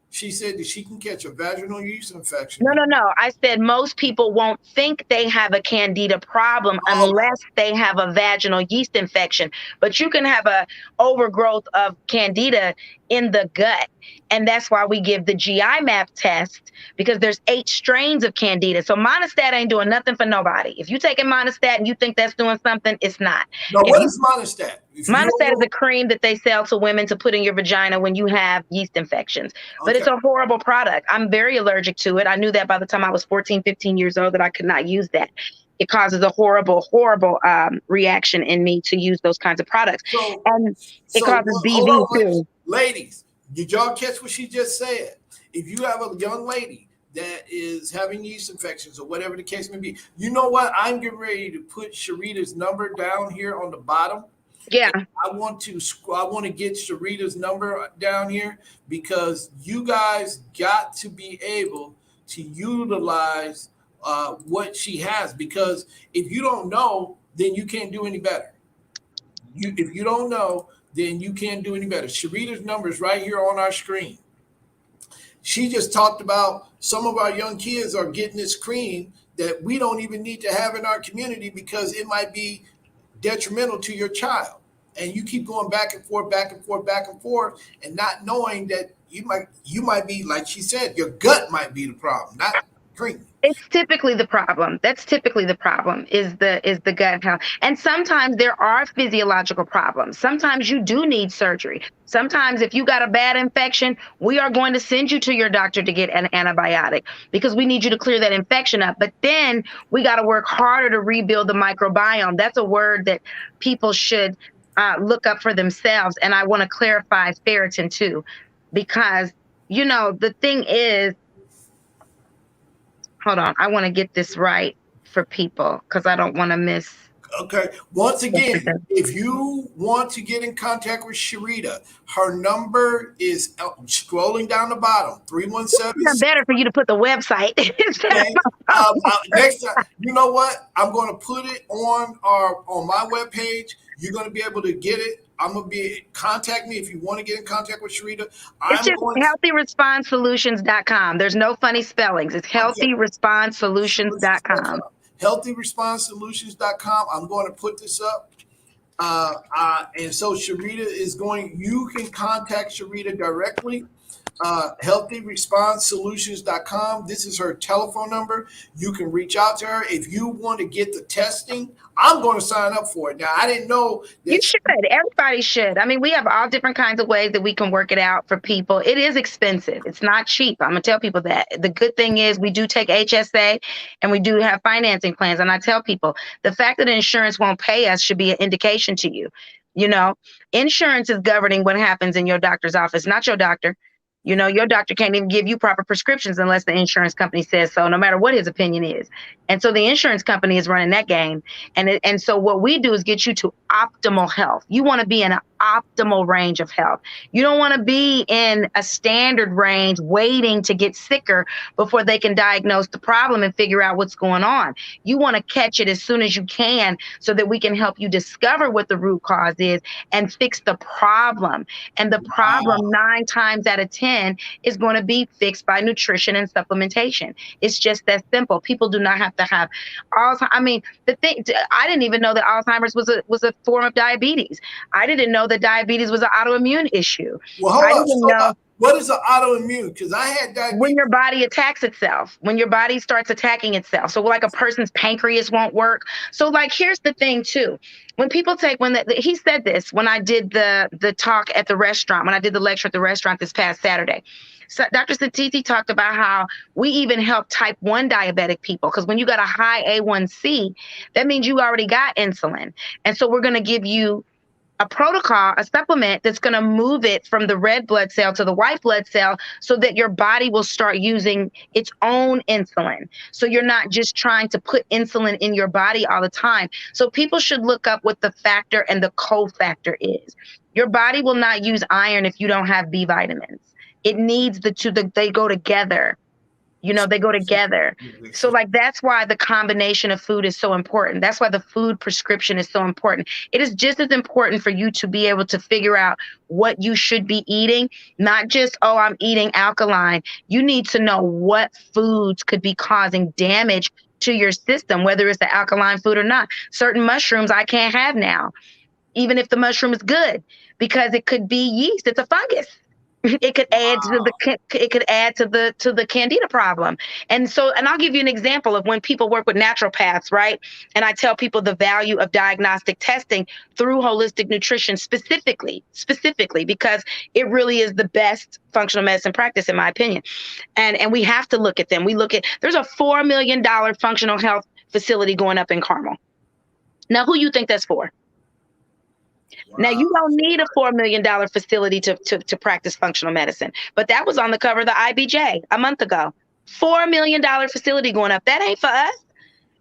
She said that she can catch a vaginal yeast infection. No. I said most people won't think they have a candida problem unless they have a vaginal yeast infection. But you can have a overgrowth of candida in the gut. And that's why we give the GI map test, because there's 8 strains of candida. So monostat ain't doing nothing for nobody. If you taking monostat and you think that's doing something, it's not. No, what is monostat? Monostat is a cream that they sell to women to put in your vagina when you have yeast infections. But it's a horrible product. I'm very allergic to it. I knew that by the time I was 14, 15 years old, that I could not use that. It causes a horrible, horrible reaction in me to use those kinds of products. And it causes BV too. Ladies, did y'all catch what she just said? If you have a young lady that is having yeast infections or whatever the case may be, you know what? I'm getting ready to put SHEREETA's number down here on the bottom. Yeah. I want to get SHEREETA's number down here, because you guys got to be able to utilize what she has, because if you don't know, then you can't do any better. If you don't know, then you can't do any better. SHEREETA's number is right here on our screen. She just talked about some of our young kids are getting this cream that we don't even need to have in our community, because it might be detrimental to your child. And you keep going back and forth, and not knowing that you might be, like she said, your gut might be the problem, not cream. It's typically the problem. That's typically the problem, is the gut health. And sometimes there are physiological problems. Sometimes you do need surgery. Sometimes if you got a bad infection, we are going to send you to your doctor to get an antibiotic, because we need you to clear that infection up. But then we got to work harder to rebuild the microbiome. That's a word that people should look up for themselves. And I want to clarify ferritin too, because, the thing is, hold on, I want to get this right for people, because I don't want to miss. Okay. Once again, if you want to get in contact with SHEREETA, her number is scrolling down the bottom, 317. It's better for you to put the website. Next time, you know what? I'm going to put it on my webpage. You're going to be able to get it. I'm going to contact me if you want to get in contact with SHEREETA. It's just healthyresponsesolutions.com. There's no funny spellings. It's healthyresponsesolutions.com. Healthyresponsesolutions.com. I'm going to put this up. And so SHEREETA you can contact SHEREETA directly. Healthyresponsesolutions.com. This is her telephone number. You can reach out to her. If you want to get the testing, I'm going to sign up for it. Now, I didn't know that. You should. Everybody should. I mean, we have all different kinds of ways that we can work it out for people. It is expensive. It's not cheap. I'm going to tell people that. The good thing is we do take HSA, and we do have financing plans. And I tell people, the fact that insurance won't pay us should be an indication to you. Insurance is governing what happens in your doctor's office, not your doctor. Your doctor can't even give you proper prescriptions unless the insurance company says so, no matter what his opinion is. And so the insurance company is running that game. And so what we do is get you to optimal health. You want to be in an optimal range of health. You don't want to be in a standard range waiting to get sicker before they can diagnose the problem and figure out what's going on. You want to catch it as soon as you can, so that we can help you discover what the root cause is and fix the problem. And the problem 9 times out of 10 is going to be fixed by nutrition and supplementation. It's just that simple. People do not have to have Alzheimer's. I mean, I didn't even know that Alzheimer's was a form of diabetes. I didn't know that diabetes was an autoimmune issue. Well, hold on. What is an autoimmune? Because I had When diabetes. your body attacks itself, when your body starts attacking itself. So like a person's pancreas won't work. So like here's the thing too. When people take he said this when I did the talk at the restaurant, when I did the lecture at the restaurant this past Saturday. So Dr. Satiti talked about how we even help type 1 diabetic people because when you got a high A1C, that means you already got insulin. And so we're going to give you a protocol, a supplement that's going to move it from the red blood cell to the white blood cell so that your body will start using its own insulin. So you're not just trying to put insulin in your body all the time. So people should look up what the factor and the cofactor is. Your body will not use iron if you don't have B vitamins. It needs the two, they go together. They go together. So like that's why the combination of food is so important. That's why the food prescription is so important. It is just as important for you to be able to figure out what you should be eating, not just, oh, I'm eating alkaline. You need to know what foods could be causing damage to your system, whether it's the alkaline food or not. Certain mushrooms I can't have now, even if the mushroom is good, because it could be yeast. It's a fungus. It could add to the candida problem. And I'll give you an example of when people work with naturopaths, right? And I tell people the value of diagnostic testing through holistic nutrition specifically because it really is the best functional medicine practice in my opinion. And we have to look at them. There's a $4 million functional health facility going up in Carmel. Now, who you think that's for? Now, you don't need a $4 million facility to practice functional medicine, but that was on the cover of the IBJ a month ago. $4 million facility going up. That ain't for us.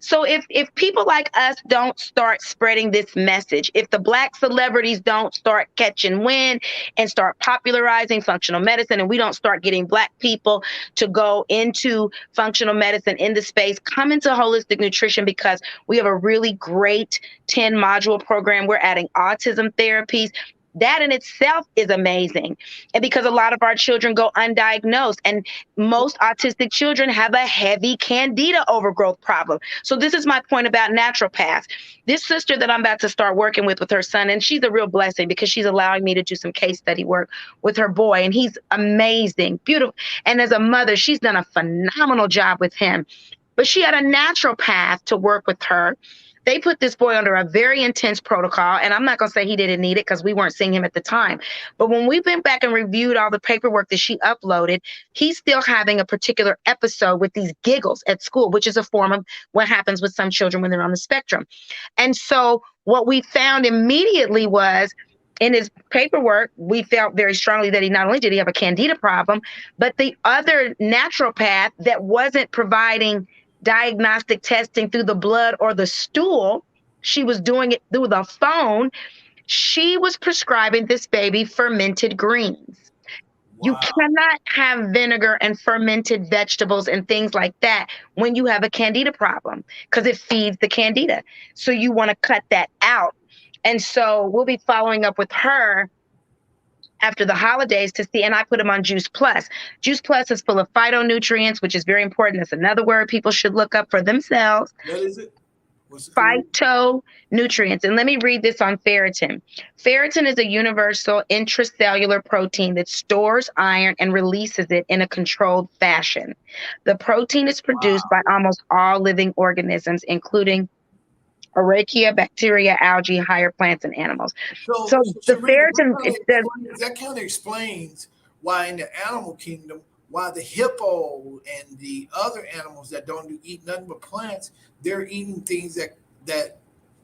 So if people like us don't start spreading this message, if the Black celebrities don't start catching wind and start popularizing functional medicine, and we don't start getting Black people to go into functional medicine in the space, come into holistic nutrition, because we have a really great 10-module program. We're adding autism therapies. That in itself is amazing. And because a lot of our children go undiagnosed, and most autistic children have a heavy candida overgrowth problem. So this is my point about naturopaths. This sister that I'm about to start working with her son, and she's a real blessing because she's allowing me to do some case study work with her boy, and he's amazing, beautiful. And as a mother, she's done a phenomenal job with him. But she had a naturopath to work with her. They put this boy under a very intense protocol, and I'm not going to say he didn't need it because we weren't seeing him at the time. But when we went back and reviewed all the paperwork that she uploaded, he's still having a particular episode with these giggles at school, which is a form of what happens with some children when they're on the spectrum. And so what we found immediately was, in his paperwork, we felt very strongly that he not only did he have a candida problem, but the other naturopath that wasn't providing diagnostic testing through the blood or the stool, she was doing it through the phone. She was prescribing this baby fermented greens. Wow. You cannot have vinegar and fermented vegetables and things like that when you have a candida problem because it feeds the candida. So you want to cut that out. And so we'll be following up with her after the holidays to see, and I put them on Juice Plus. Juice Plus is full of phytonutrients, which is very important. That's another word people should look up for themselves. What is it? Phytonutrients. And let me read this on ferritin. Ferritin is a universal intracellular protein that stores iron and releases it in a controlled fashion. The protein is produced by almost all living organisms, including archaea, bacteria, algae, higher plants, and animals. So the ferritin, that kind of explains why in the animal kingdom, why the hippo and the other animals that don't eat nothing but plants, they're eating things that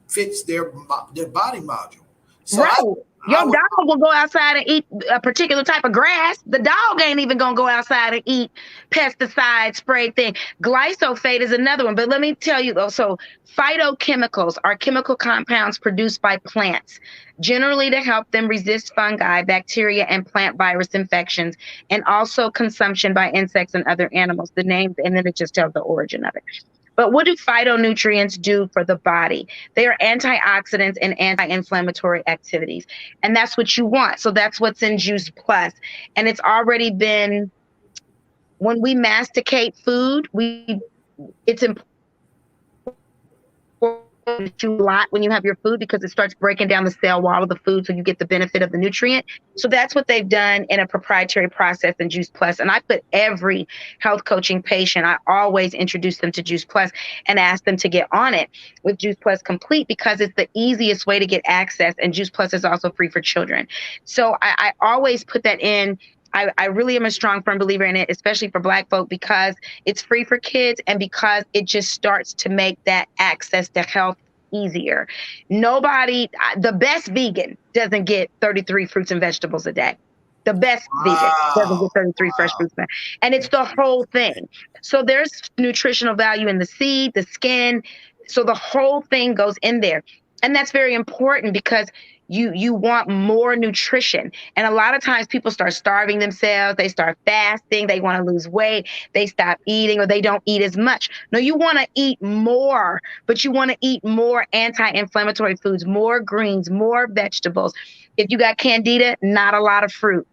fits their body module. So right. Your dog will go outside and eat a particular type of grass. The dog ain't even going to go outside and eat pesticide sprayed thing. Glyphosate is another one. But let me tell you, though, so phytochemicals are chemical compounds produced by plants, generally to help them resist fungi, bacteria, and plant virus infections, and also consumption by insects and other animals. The name, and then it just tells the origin of it. But what do phytonutrients do for the body? They are antioxidants and anti-inflammatory activities. And that's what you want. So that's what's in Juice Plus. And it's already been, when we masticate food, it's important chew a lot when you have your food because it starts breaking down the cell wall of the food so you get the benefit of the nutrient. So that's what they've done in a proprietary process in Juice Plus. And I put every health coaching patient, I always introduce them to Juice Plus and ask them to get on it with Juice Plus Complete because it's the easiest way to get access. And Juice Plus is also free for children. So I always put that in. I really am a strong, firm believer in it, especially for Black folk, because it's free for kids and because it just starts to make that access to health easier. Nobody, the best vegan doesn't get 33 fruits and vegetables a day. The best vegan doesn't Wow. get 33 fresh fruits. And it's the whole thing. So there's nutritional value in the seed, the skin. So the whole thing goes in there. And that's very important because you want more nutrition. And a lot of times people start starving themselves, they start fasting, they want to lose weight, they stop eating or they don't eat as much. No, you want to eat more, but you want to eat more anti-inflammatory foods, more greens, more vegetables. If you got candida, not a lot of fruit.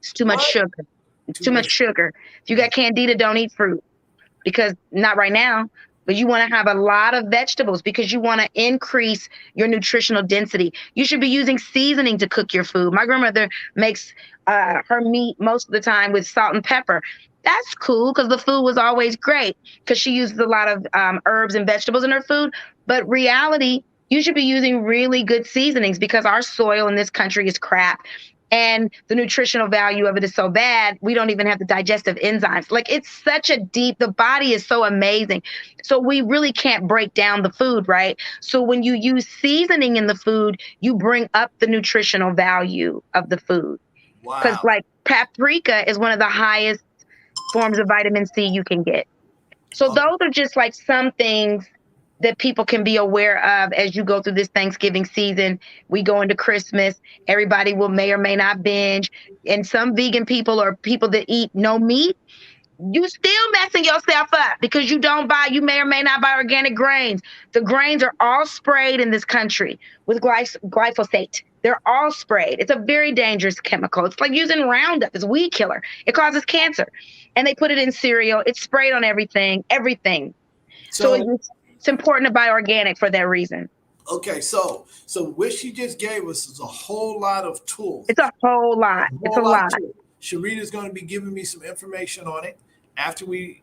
It's too much What? sugar. It's Too too much much. sugar. If you got candida, don't eat fruit because not right now, but you want to have a lot of vegetables because you want to increase your nutritional density. You should be using seasoning to cook your food. My grandmother makes her meat most of the time with salt and pepper. That's cool because the food was always great because she uses a lot of herbs and vegetables in her food. But reality, you should be using really good seasonings because our soil in this country is crap and the nutritional value of it is so bad, we don't even have the digestive enzymes. Like it's such a deep, the body is so amazing. So we really can't break down the food, right? So when you use seasoning in the food, you bring up the nutritional value of the food. Because Wow. like paprika is one of the highest forms of vitamin C you can get. So Okay. those are just like some things that people can be aware of as you go through this Thanksgiving season. We go into Christmas. Everybody will may or may not binge. And some vegan people or people that eat no meat, you still messing yourself up because you may or may not buy organic grains. The grains are all sprayed in this country with glyphosate. They're all sprayed. It's a very dangerous chemical. It's like using Roundup. It's a weed killer. It causes cancer. And they put it in cereal. It's sprayed on everything, everything. So So it's important to buy organic for that reason. okay, so what she just gave us is a whole lot of tools. It's a whole lot. A It's a whole lot of lot. tools. Sharita is going to be giving me some information on it after we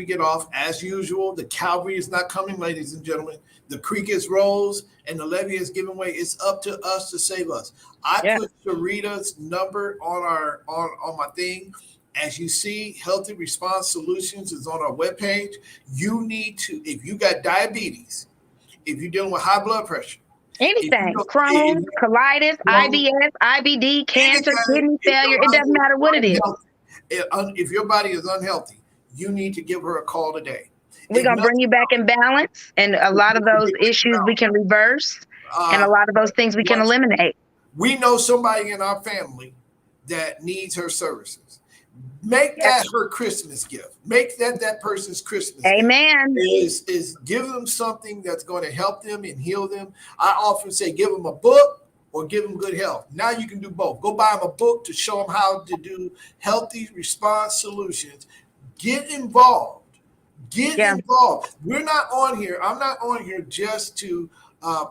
get off. As usual, the cavalry is not coming, ladies and gentlemen. The creek is rose and the levee is giving way. It's up to us to save us. I Yeah. put Sharita's number on our on my thing. As you see, Healthy Response Solutions is on our webpage. You need to, if you got diabetes, if you're dealing with high blood pressure, if you Anything. don't, Crohn's, colitis, if, IBS, IBD, cancer, anything, kidney if failure. your It body doesn't is matter what it is. unhealthy, if your body is unhealthy, you need to give her a call today. We're If going to bring nothing you back in balance. And a lot of those issues we else, can reverse. And a lot of those things we can once eliminate. we know somebody in our family that needs her services, make Yeah. that her Christmas gift. Make that person's Christmas gift. Amen. Is give them something that's going to help them and heal them. I often say give them a book or give them good health. Now you can do both. Go buy them a book to show them how to do healthy response solutions. Get involved. Get Yeah. involved. We're not on here. I'm not on here just to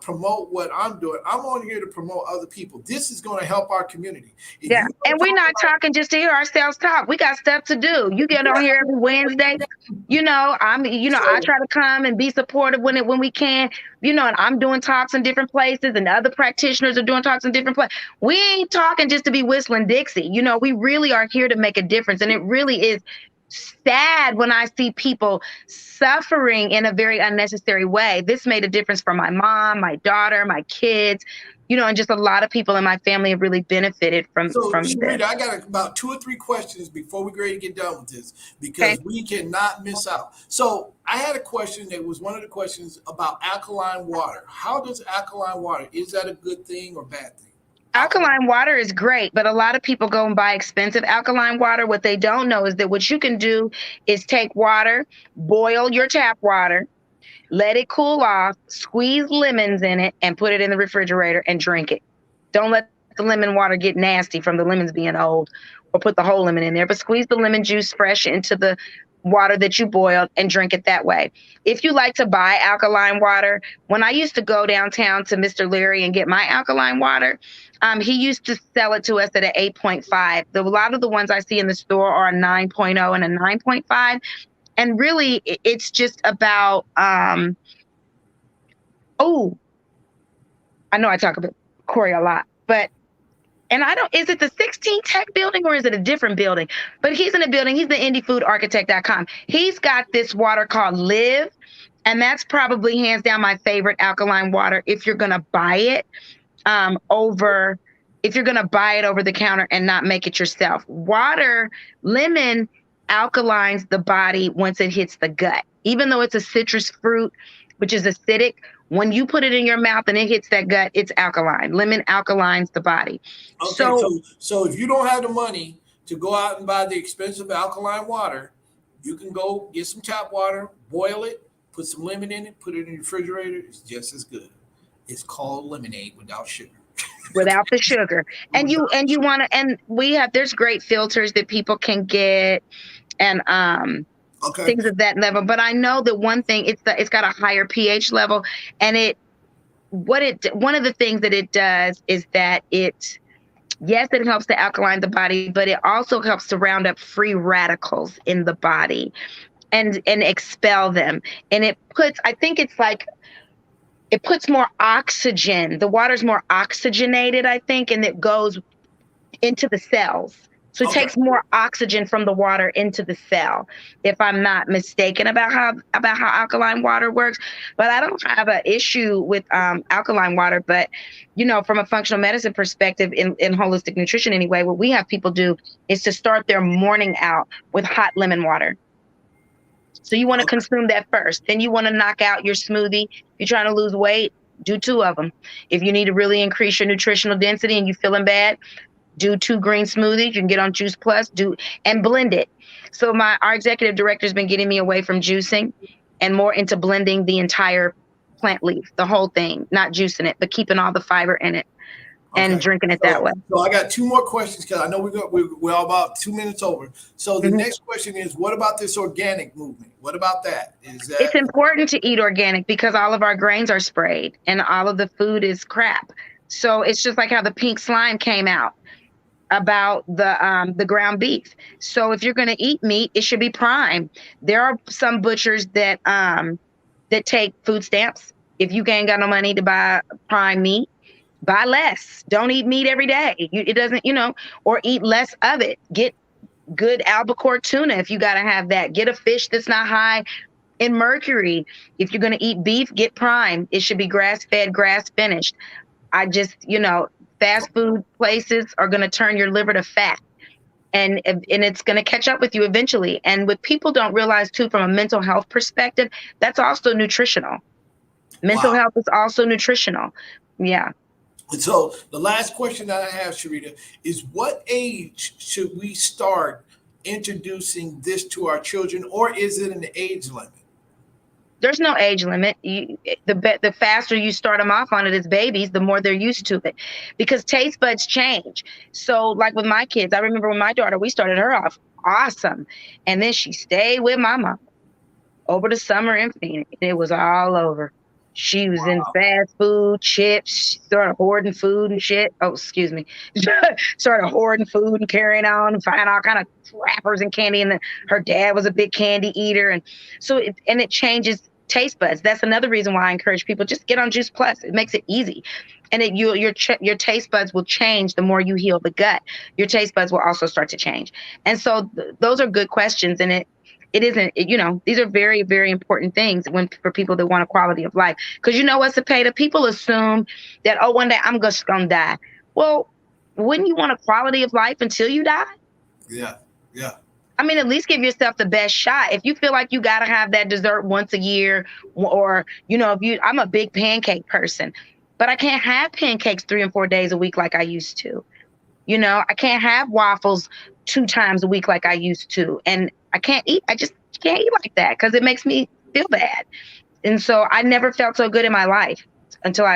promote what I'm doing. I'm on here to promote other people. This is going to help our community. If Yeah. you And don't we're talk not about talking just to hear ourselves talk. We got stuff to do. You get on here every Wednesday. I so, try to come and be supportive when we can. And I'm doing talks in different places and other practitioners are doing talks in different places. We ain't talking just to be whistling Dixie. We really are here to make a difference. And it really is sad when I see people suffering in a very unnecessary way. This made a difference for my mom, my daughter, my kids, and just a lot of people in my family have really benefited from So, this. Sharita, I got about 2 or 3 questions before we ready to get done with this Okay. because we cannot miss out. So, I had a question that was one of the questions about alkaline water. How does alkaline water, is that a good thing or bad thing? Alkaline water is great, but a lot of people go and buy expensive alkaline water. What they don't know is that what you can do is take water, boil your tap water, let it cool off, squeeze lemons in it, and put it in the refrigerator and drink it. Don't let the the lemon water get nasty from the lemons being old, or put the whole lemon in there, but squeeze the lemon juice fresh into the water that you boiled and drink it that way. If you like to buy alkaline water, when I used to go downtown to Mr. Leary and get my alkaline water, he used to sell it to us at an 8.5. A lot of the ones I see in the store are a 9.0 and a 9.5. And really, it's just about, oh, I know I talk about Corey a lot, but and I don't, is it the 16 Tech building or is it a different building? But he's in a building, he's the indiefoodarchitect.com. He's got this water called Live, and that's probably hands down my favorite alkaline water if you're going to buy it over the counter and not make it yourself. Lemon alkalines the body once it hits the gut. Even though it's a citrus fruit, which is acidic, when you put it in your mouth and it hits that gut, it's alkaline. Lemon alkalines the body. Okay, so if you don't have the money to go out and buy the expensive alkaline water, you can go get some tap water, boil it, put some lemon in it, put it in the refrigerator. It's just as good. It's called lemonade without sugar. Without the sugar. And you want to, and there's great filters that people can get, and things of that level. But I know that one thing, it's got a higher pH level, and one of the things that it does is that it helps to alkaline the body, but it also helps to round up free radicals in the body and expel them. And it puts more oxygen. The water's more oxygenated, I think, and it goes into the cells. So it takes more oxygen from the water into the cell, if I'm not mistaken about how alkaline water works. But I don't have an issue with alkaline water. But, from a functional medicine perspective, in holistic nutrition anyway, what we have people do is to start their morning out with hot lemon water. So you want to consume that first. Then you want to knock out your smoothie. If you're trying to lose weight, do 2 of them. If you need to really increase your nutritional density and you're feeling bad, do 2 green smoothies. You can get on Juice Plus, and blend it. So our executive director has been getting me away from juicing and more into blending the entire plant leaf, the whole thing, not juicing it, but keeping all the fiber in it and drinking it that way. So I got 2 more questions because I know we're all about 2 minutes over. So the next question is, what about this organic movement? What about that? It's important to eat organic because all of our grains are sprayed and all of the food is crap. So it's just like how the pink slime came out about the ground beef. So if you're going to eat meat, it should be prime. There are some butchers that take food stamps. If you ain't got no money to buy prime meat, buy less. Don't eat meat every day. It doesn't, or eat less of it. Get good albacore tuna if you got to have that. Get a fish that's not high in mercury. If you're going to eat beef, get prime. It should be grass-fed, grass-finished. Fast food places are going to turn your liver to fat, and it's going to catch up with you eventually. And what people don't realize too, from a mental health perspective, that's also nutritional. Mental health is also nutritional. Yeah. So the last question that I have, SHEREETA, is what age should we start introducing this to our children, or is it an age limit? There's no age limit. The faster you start them off on it as babies, the more they're used to it, because taste buds change. So like with my kids, I remember when my daughter, we started her off awesome. And then she stayed with my mom over the summer in Phoenix. It was all over. She was in fast food, chips. She started hoarding food and shit. Oh, excuse me. Started hoarding food and carrying on and finding all kind of wrappers and candy. And her dad was a big candy eater. And so it changes taste buds. That's another reason why I encourage people, just get on Juice Plus. It makes it easy. And your taste buds will change the more you heal the gut. Your taste buds will also start to change. And so those are good questions. And it isn't, these are very, very important things for people that want a quality of life. Because you know what, Cepeda? People assume that, one day I'm just going to die. Well, wouldn't you want a quality of life until you die? Yeah. I mean, at least give yourself the best shot. If you feel like you got to have that dessert once a year, or, I'm a big pancake person, but I can't have pancakes 3 and 4 days a week like I used to. I can't have waffles 2 times a week like I used to. And I just can't eat like that because it makes me feel bad. And so I never felt so good in my life.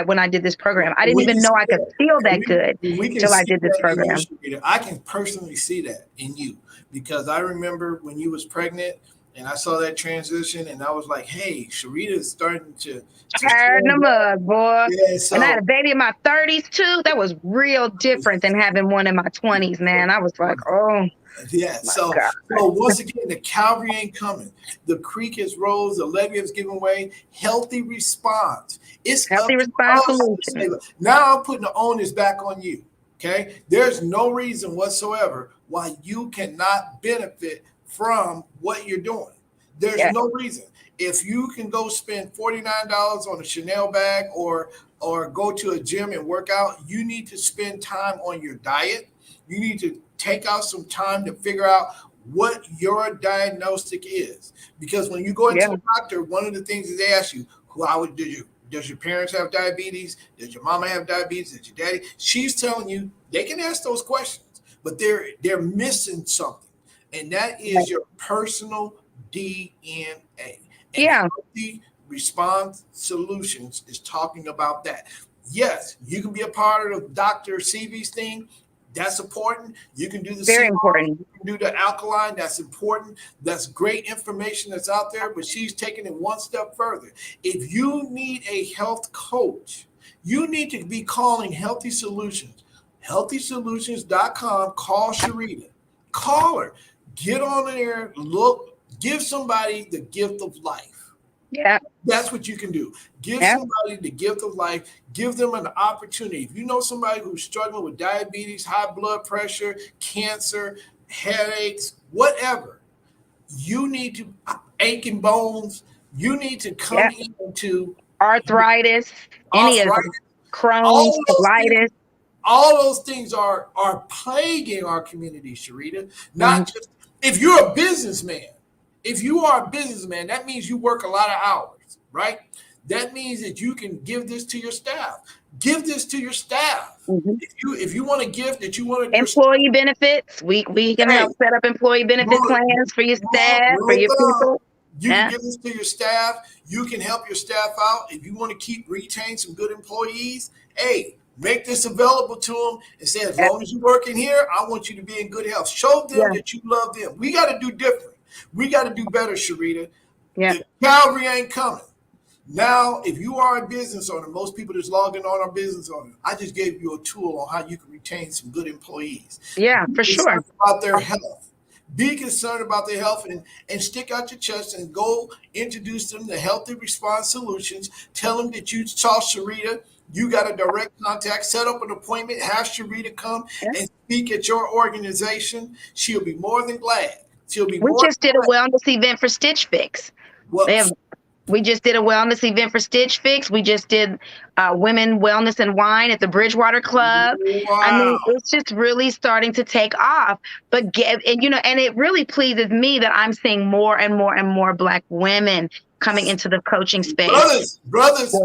when I did this program. I didn't We even can know see I could that. feel that And good we can till I see did this that in you, program. Sharita. I can personally see that in you because I remember when you was pregnant and I saw that transition and I was like, hey, Sharita is starting to Tired in stand the up. mud, boy. Yeah, And I had so a baby in my 30s too. That was real different than having one in my 20s, man. I was like, oh yeah, my so God. once again, the Calvary ain't coming. The creek has rose, the levee has given way. Healthy response. It's Healthy up to response us to solution. say, look, now I'm putting the onus back on you. Okay. There's no reason whatsoever why you cannot benefit from what you're doing. There's Yeah. no reason. If you can go spend $49 on a Chanel bag or go to a gym and work out, you need to spend time on your diet. You need to take out some time to figure out what your diagnostic is. Because when you go into Yeah. the doctor, one of the things that they ask you, does your parents have diabetes? Does your mama have diabetes? Does your daddy? She's telling you they can ask those questions, but they're missing something. And that is your personal DNA. And Yeah. Healthy Response Solutions is talking about that. Yes, you can be a part of Dr. CV's thing. That's important. You can do the Very C.E.O, important. you can do the alkaline. That's important. That's great information that's out there, but she's taking it one step further. If you need a health coach, you need to be calling Healthy Solutions. HealthySolutions.com. Call Sharita. Call her. Get on there. Look. Give somebody the gift of life. Yeah. That's what you can do. Give Yeah. somebody the gift of life. Give them an opportunity. If you know somebody who's struggling with diabetes, high blood pressure, cancer, headaches, whatever, you need to aching bones. You need to come Yeah. into Arthritis, any of arthritis. them. Crohn's, All those things. colitis. All those things are plaguing our community, Sharita. Mhm. Not just if you're a businessman. If you are a businessman, that means you work a lot of hours, right? That means that you can give this to your staff. Give this to your staff. Mhm. If you want a gift that you want your staff, Employee benefits. We can hey, help set up employee benefit plans for your staff, for rule of your thumb, people. you can Yeah. give this to your staff. You can help your staff out. If you want to retain some good employees, hey, make this available to them and say, as Yeah. long as you work in here, I want you to be in good health. Show them Yeah. that you love them. We got to do different. We got to do better, Sharita. Yeah. The Calvary ain't coming. Now, if you are a business owner, most people that's logged in on are business owners. I just gave you a tool on how you can retain some good employees. Yeah, Be for sure. concerned about their health. Be concerned about their health and stick out your chest and go introduce them to Healthy Response Solutions. Tell them that you saw Sharita. You got a direct contact. Set up an appointment. Have Sharita come Yeah. and speak at your organization. She'll be more than glad. She'll be We more just than did a glad. wellness event for Stitch Fix. Well, We just did a wellness event for Stitch Fix. We just did women wellness and wine at the Bridgewater Club. I mean, wow. it's just really starting to take off. But and it really pleases me that I'm seeing more and more and more Black women coming into the coaching space. Brothers,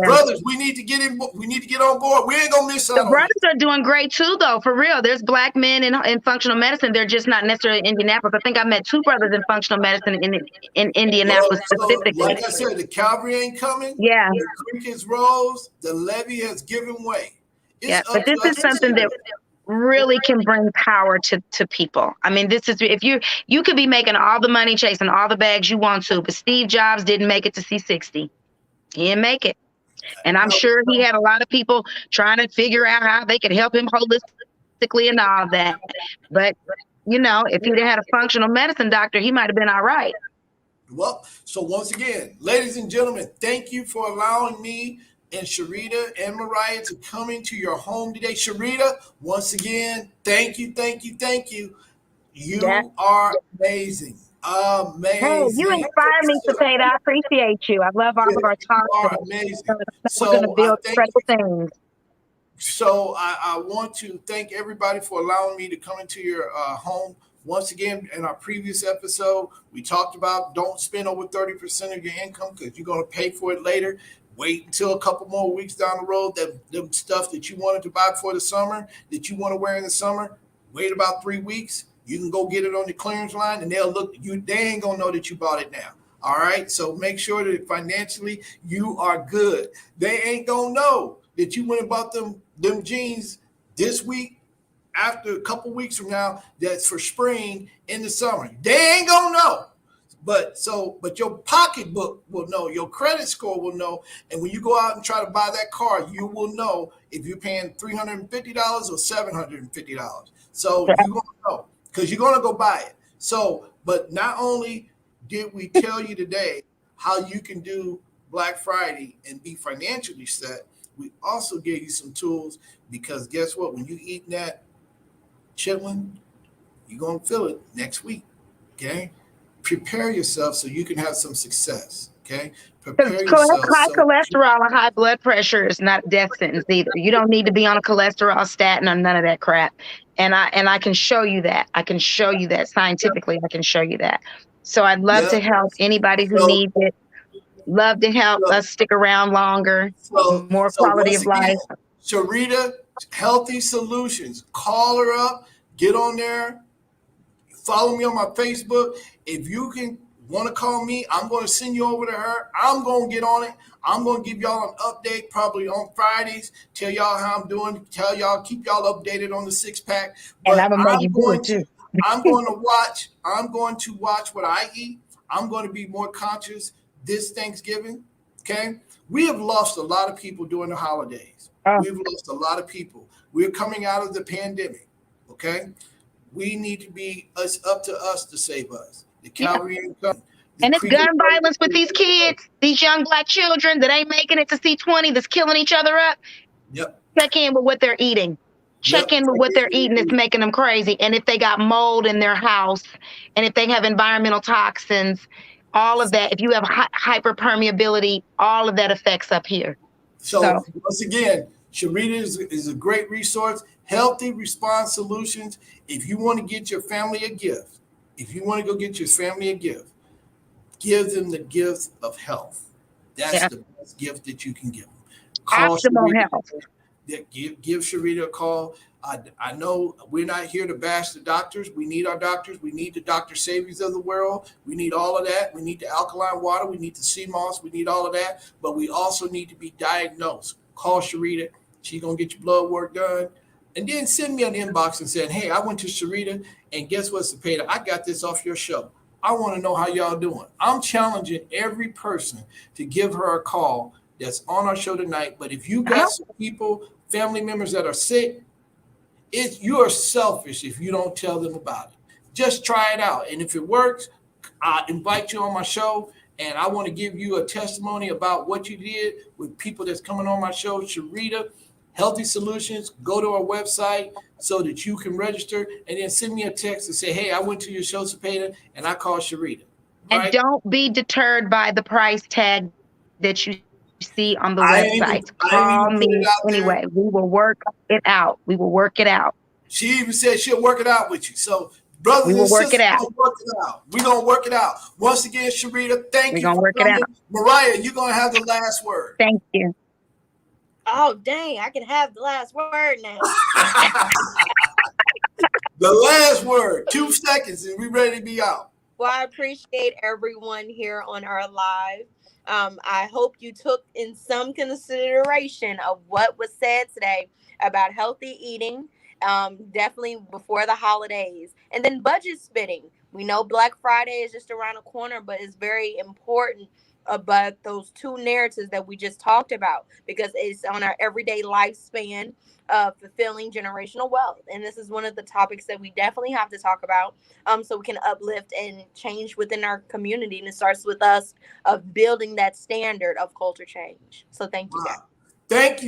we need to get in. We need to get on board. We ain't gonna miss The out on brothers this. are doing great too, though, for real. There's Black men in functional medicine. They're just not necessarily in Indianapolis. I think I met 2 brothers in functional medicine in Indianapolis Well, so specifically. like I said, the Calvary ain't coming. Yeah, The creek has rose. The levee has given way. It's yeah. up But this to is us to something say that really can bring power to people. I mean, this is if you could be making all the money, chasing all the bags you want to, but Steve Jobs didn't make it to C60. He didn't make it. And I'm no, sure he had a lot of people trying to figure out how they could help him holistically and all that. But if he'd had a functional medicine doctor, he might have been all right. well, so once again, ladies and gentlemen, thank you for allowing me and Sharita and Mariah to come into your home today. Sharita, once again, thank you, thank you, thank you. Yeah. You are amazing. Hey, you Amazing. inspire me, Cepeda. I appreciate you. I love all Yeah, of our you talks, are and amazing. we're going to So I build thank incredible things. So I want to thank everybody for allowing me to come into your home. Once again, in our previous episode, we talked about don't spend over 30% of your income because you're going to pay for it later. Wait until a couple more weeks down the road. That the stuff that you wanted to buy for the summer, that you want to wear in the summer, wait about 3 weeks. You can go get it on the clearance line, and they'll look you. They ain't gonna know that you bought it now. All right. So make sure that financially you are good. They ain't gonna know that you went and bought them jeans this week, after a couple weeks from now, that's for spring in the summer. They ain't gonna know. But your pocketbook will know, your credit score will know, and when you go out and try to buy that car, you will know if you're paying $350 or $750. So you're gonna know because you're gonna go buy it. So, but not only did we tell you today how you can do Black Friday and be financially set, we also gave you some tools because guess what? When you eat that chitlin, you're gonna feel it next week. Okay, prepare yourself so you can have some success. Okay, prepare yourself high so cholesterol and high blood pressure is not a death sentence either. You don't need to be on a cholesterol statin or none of that crap. And I can show you that. I can show you that scientifically. I can show you that. So I'd love to yep. help anybody who So needs it. Love to help so us stick around longer, more so quality once of again, life. Sherita, Healthy Solutions. Call her up. Get on there. Follow me on my Facebook. If you can want to call me, I'm going to send you over to her. I'm going to get on it. I'm going to give y'all an update probably on Fridays. Tell y'all how I'm doing. Tell y'all, keep y'all updated on the six pack. And I'm But gonna make you do it too. I'm going to watch. I'm going to watch what I eat. I'm going to be more conscious this Thanksgiving. Okay. We have lost a lot of people during the holidays. Oh. We've lost a lot of people. We're coming out of the pandemic. Okay. We need to be up to us to save us. The cavalry ain't coming. And it's gun violence with these kids, these young Black children that ain't making it to C20, that's killing each other up. Yep. Check in with what they're eating. Check in with what they're eating that's making them crazy. And if they got mold in their house, and if they have environmental toxins, all of that, if you have hyperpermeability, all of that affects up here. So once again, Sherita is a great resource. Healthy Response Solutions. If you want to get your family a gift, if you want to go get your family a gift, give them the gift of health. That's the best gift that you can give them. Call optimal Sherita. health. Give Sherita a call. I know we're not here to bash the doctors. We need our doctors. We need the Dr. Saviors of the world. We need all of that. We need the alkaline water. We need the CMOS. We need all of that. But we also need to be diagnosed. Call Sherita. She's going to get your blood work done. And then send me an inbox and say, hey, I went to Sherita, and guess what, Cepeda? I got this off your show. I want to know how y'all doing. I'm challenging every person to give her a call that's on our show tonight. But if you got some people, family members that are sick, you are selfish if you don't tell them about it. Just try it out. And if it works, I invite you on my show. And I want to give you a testimony about what you did with people that's coming on my show. Sherita, Healthy Solutions. Go to our website so that you can register. And then send me a text and say, hey, I went to your show, Cepeda, and I called Sherita. Right? And don't be deterred by the price tag that you see on the website. Call me anyway. We will work it out. We will work it out. She even said she'll work it out with you. So, brothers and sisters, we're going to work it out. Once again, Sherita, thank you for coming. Mariah, you're going to have the last word. Thank you. Oh, dang. I can have the last word now. The last word. 2 seconds and we're ready to be out. Well, I appreciate everyone here on our live. I hope you took in some consideration of what was said today about healthy eating, definitely before the holidays, and then budget spending. We know Black Friday is just around the corner, but it's very important about those 2 narratives that we just talked about, because it's on our everyday lifespan of fulfilling generational wealth. And this is one of the topics that we definitely have to talk about, so we can uplift and change within our community. And it starts with us of building that standard of culture change. So thank you, guys. Thank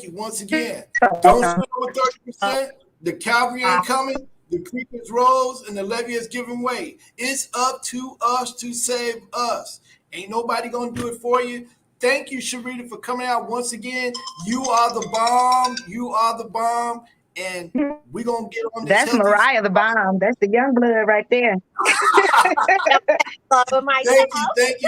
you. Once again, don't spend over 30%. The cavalry ain't coming. The creek is rose and the levee is giving way. It's up to us to save us. Ain't nobody going to do it for you. Thank you, Sherita, for coming out once again. You are the bomb. You are the bomb. And we're going to get on this. That's Mariah the bomb. That's the young blood right there.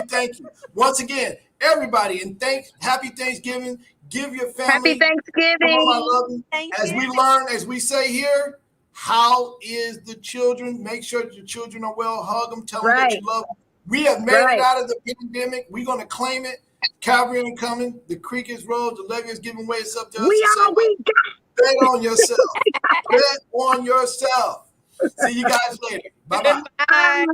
Thank you. Once again, everybody, and happy Thanksgiving. Give your family. Happy Thanksgiving. I love you. As we learn, as we say here, how is the children? Make sure that your children are well. Hug them. Tell them that you love them. We have made it Right. out of the pandemic. We're going to claim it. Calvary ain't coming. The creek is rolled. The levee is giving way. It's up to us We to say are what? we Bet on yourself. Bet on yourself. See you guys later. Bye-bye. got. Bye.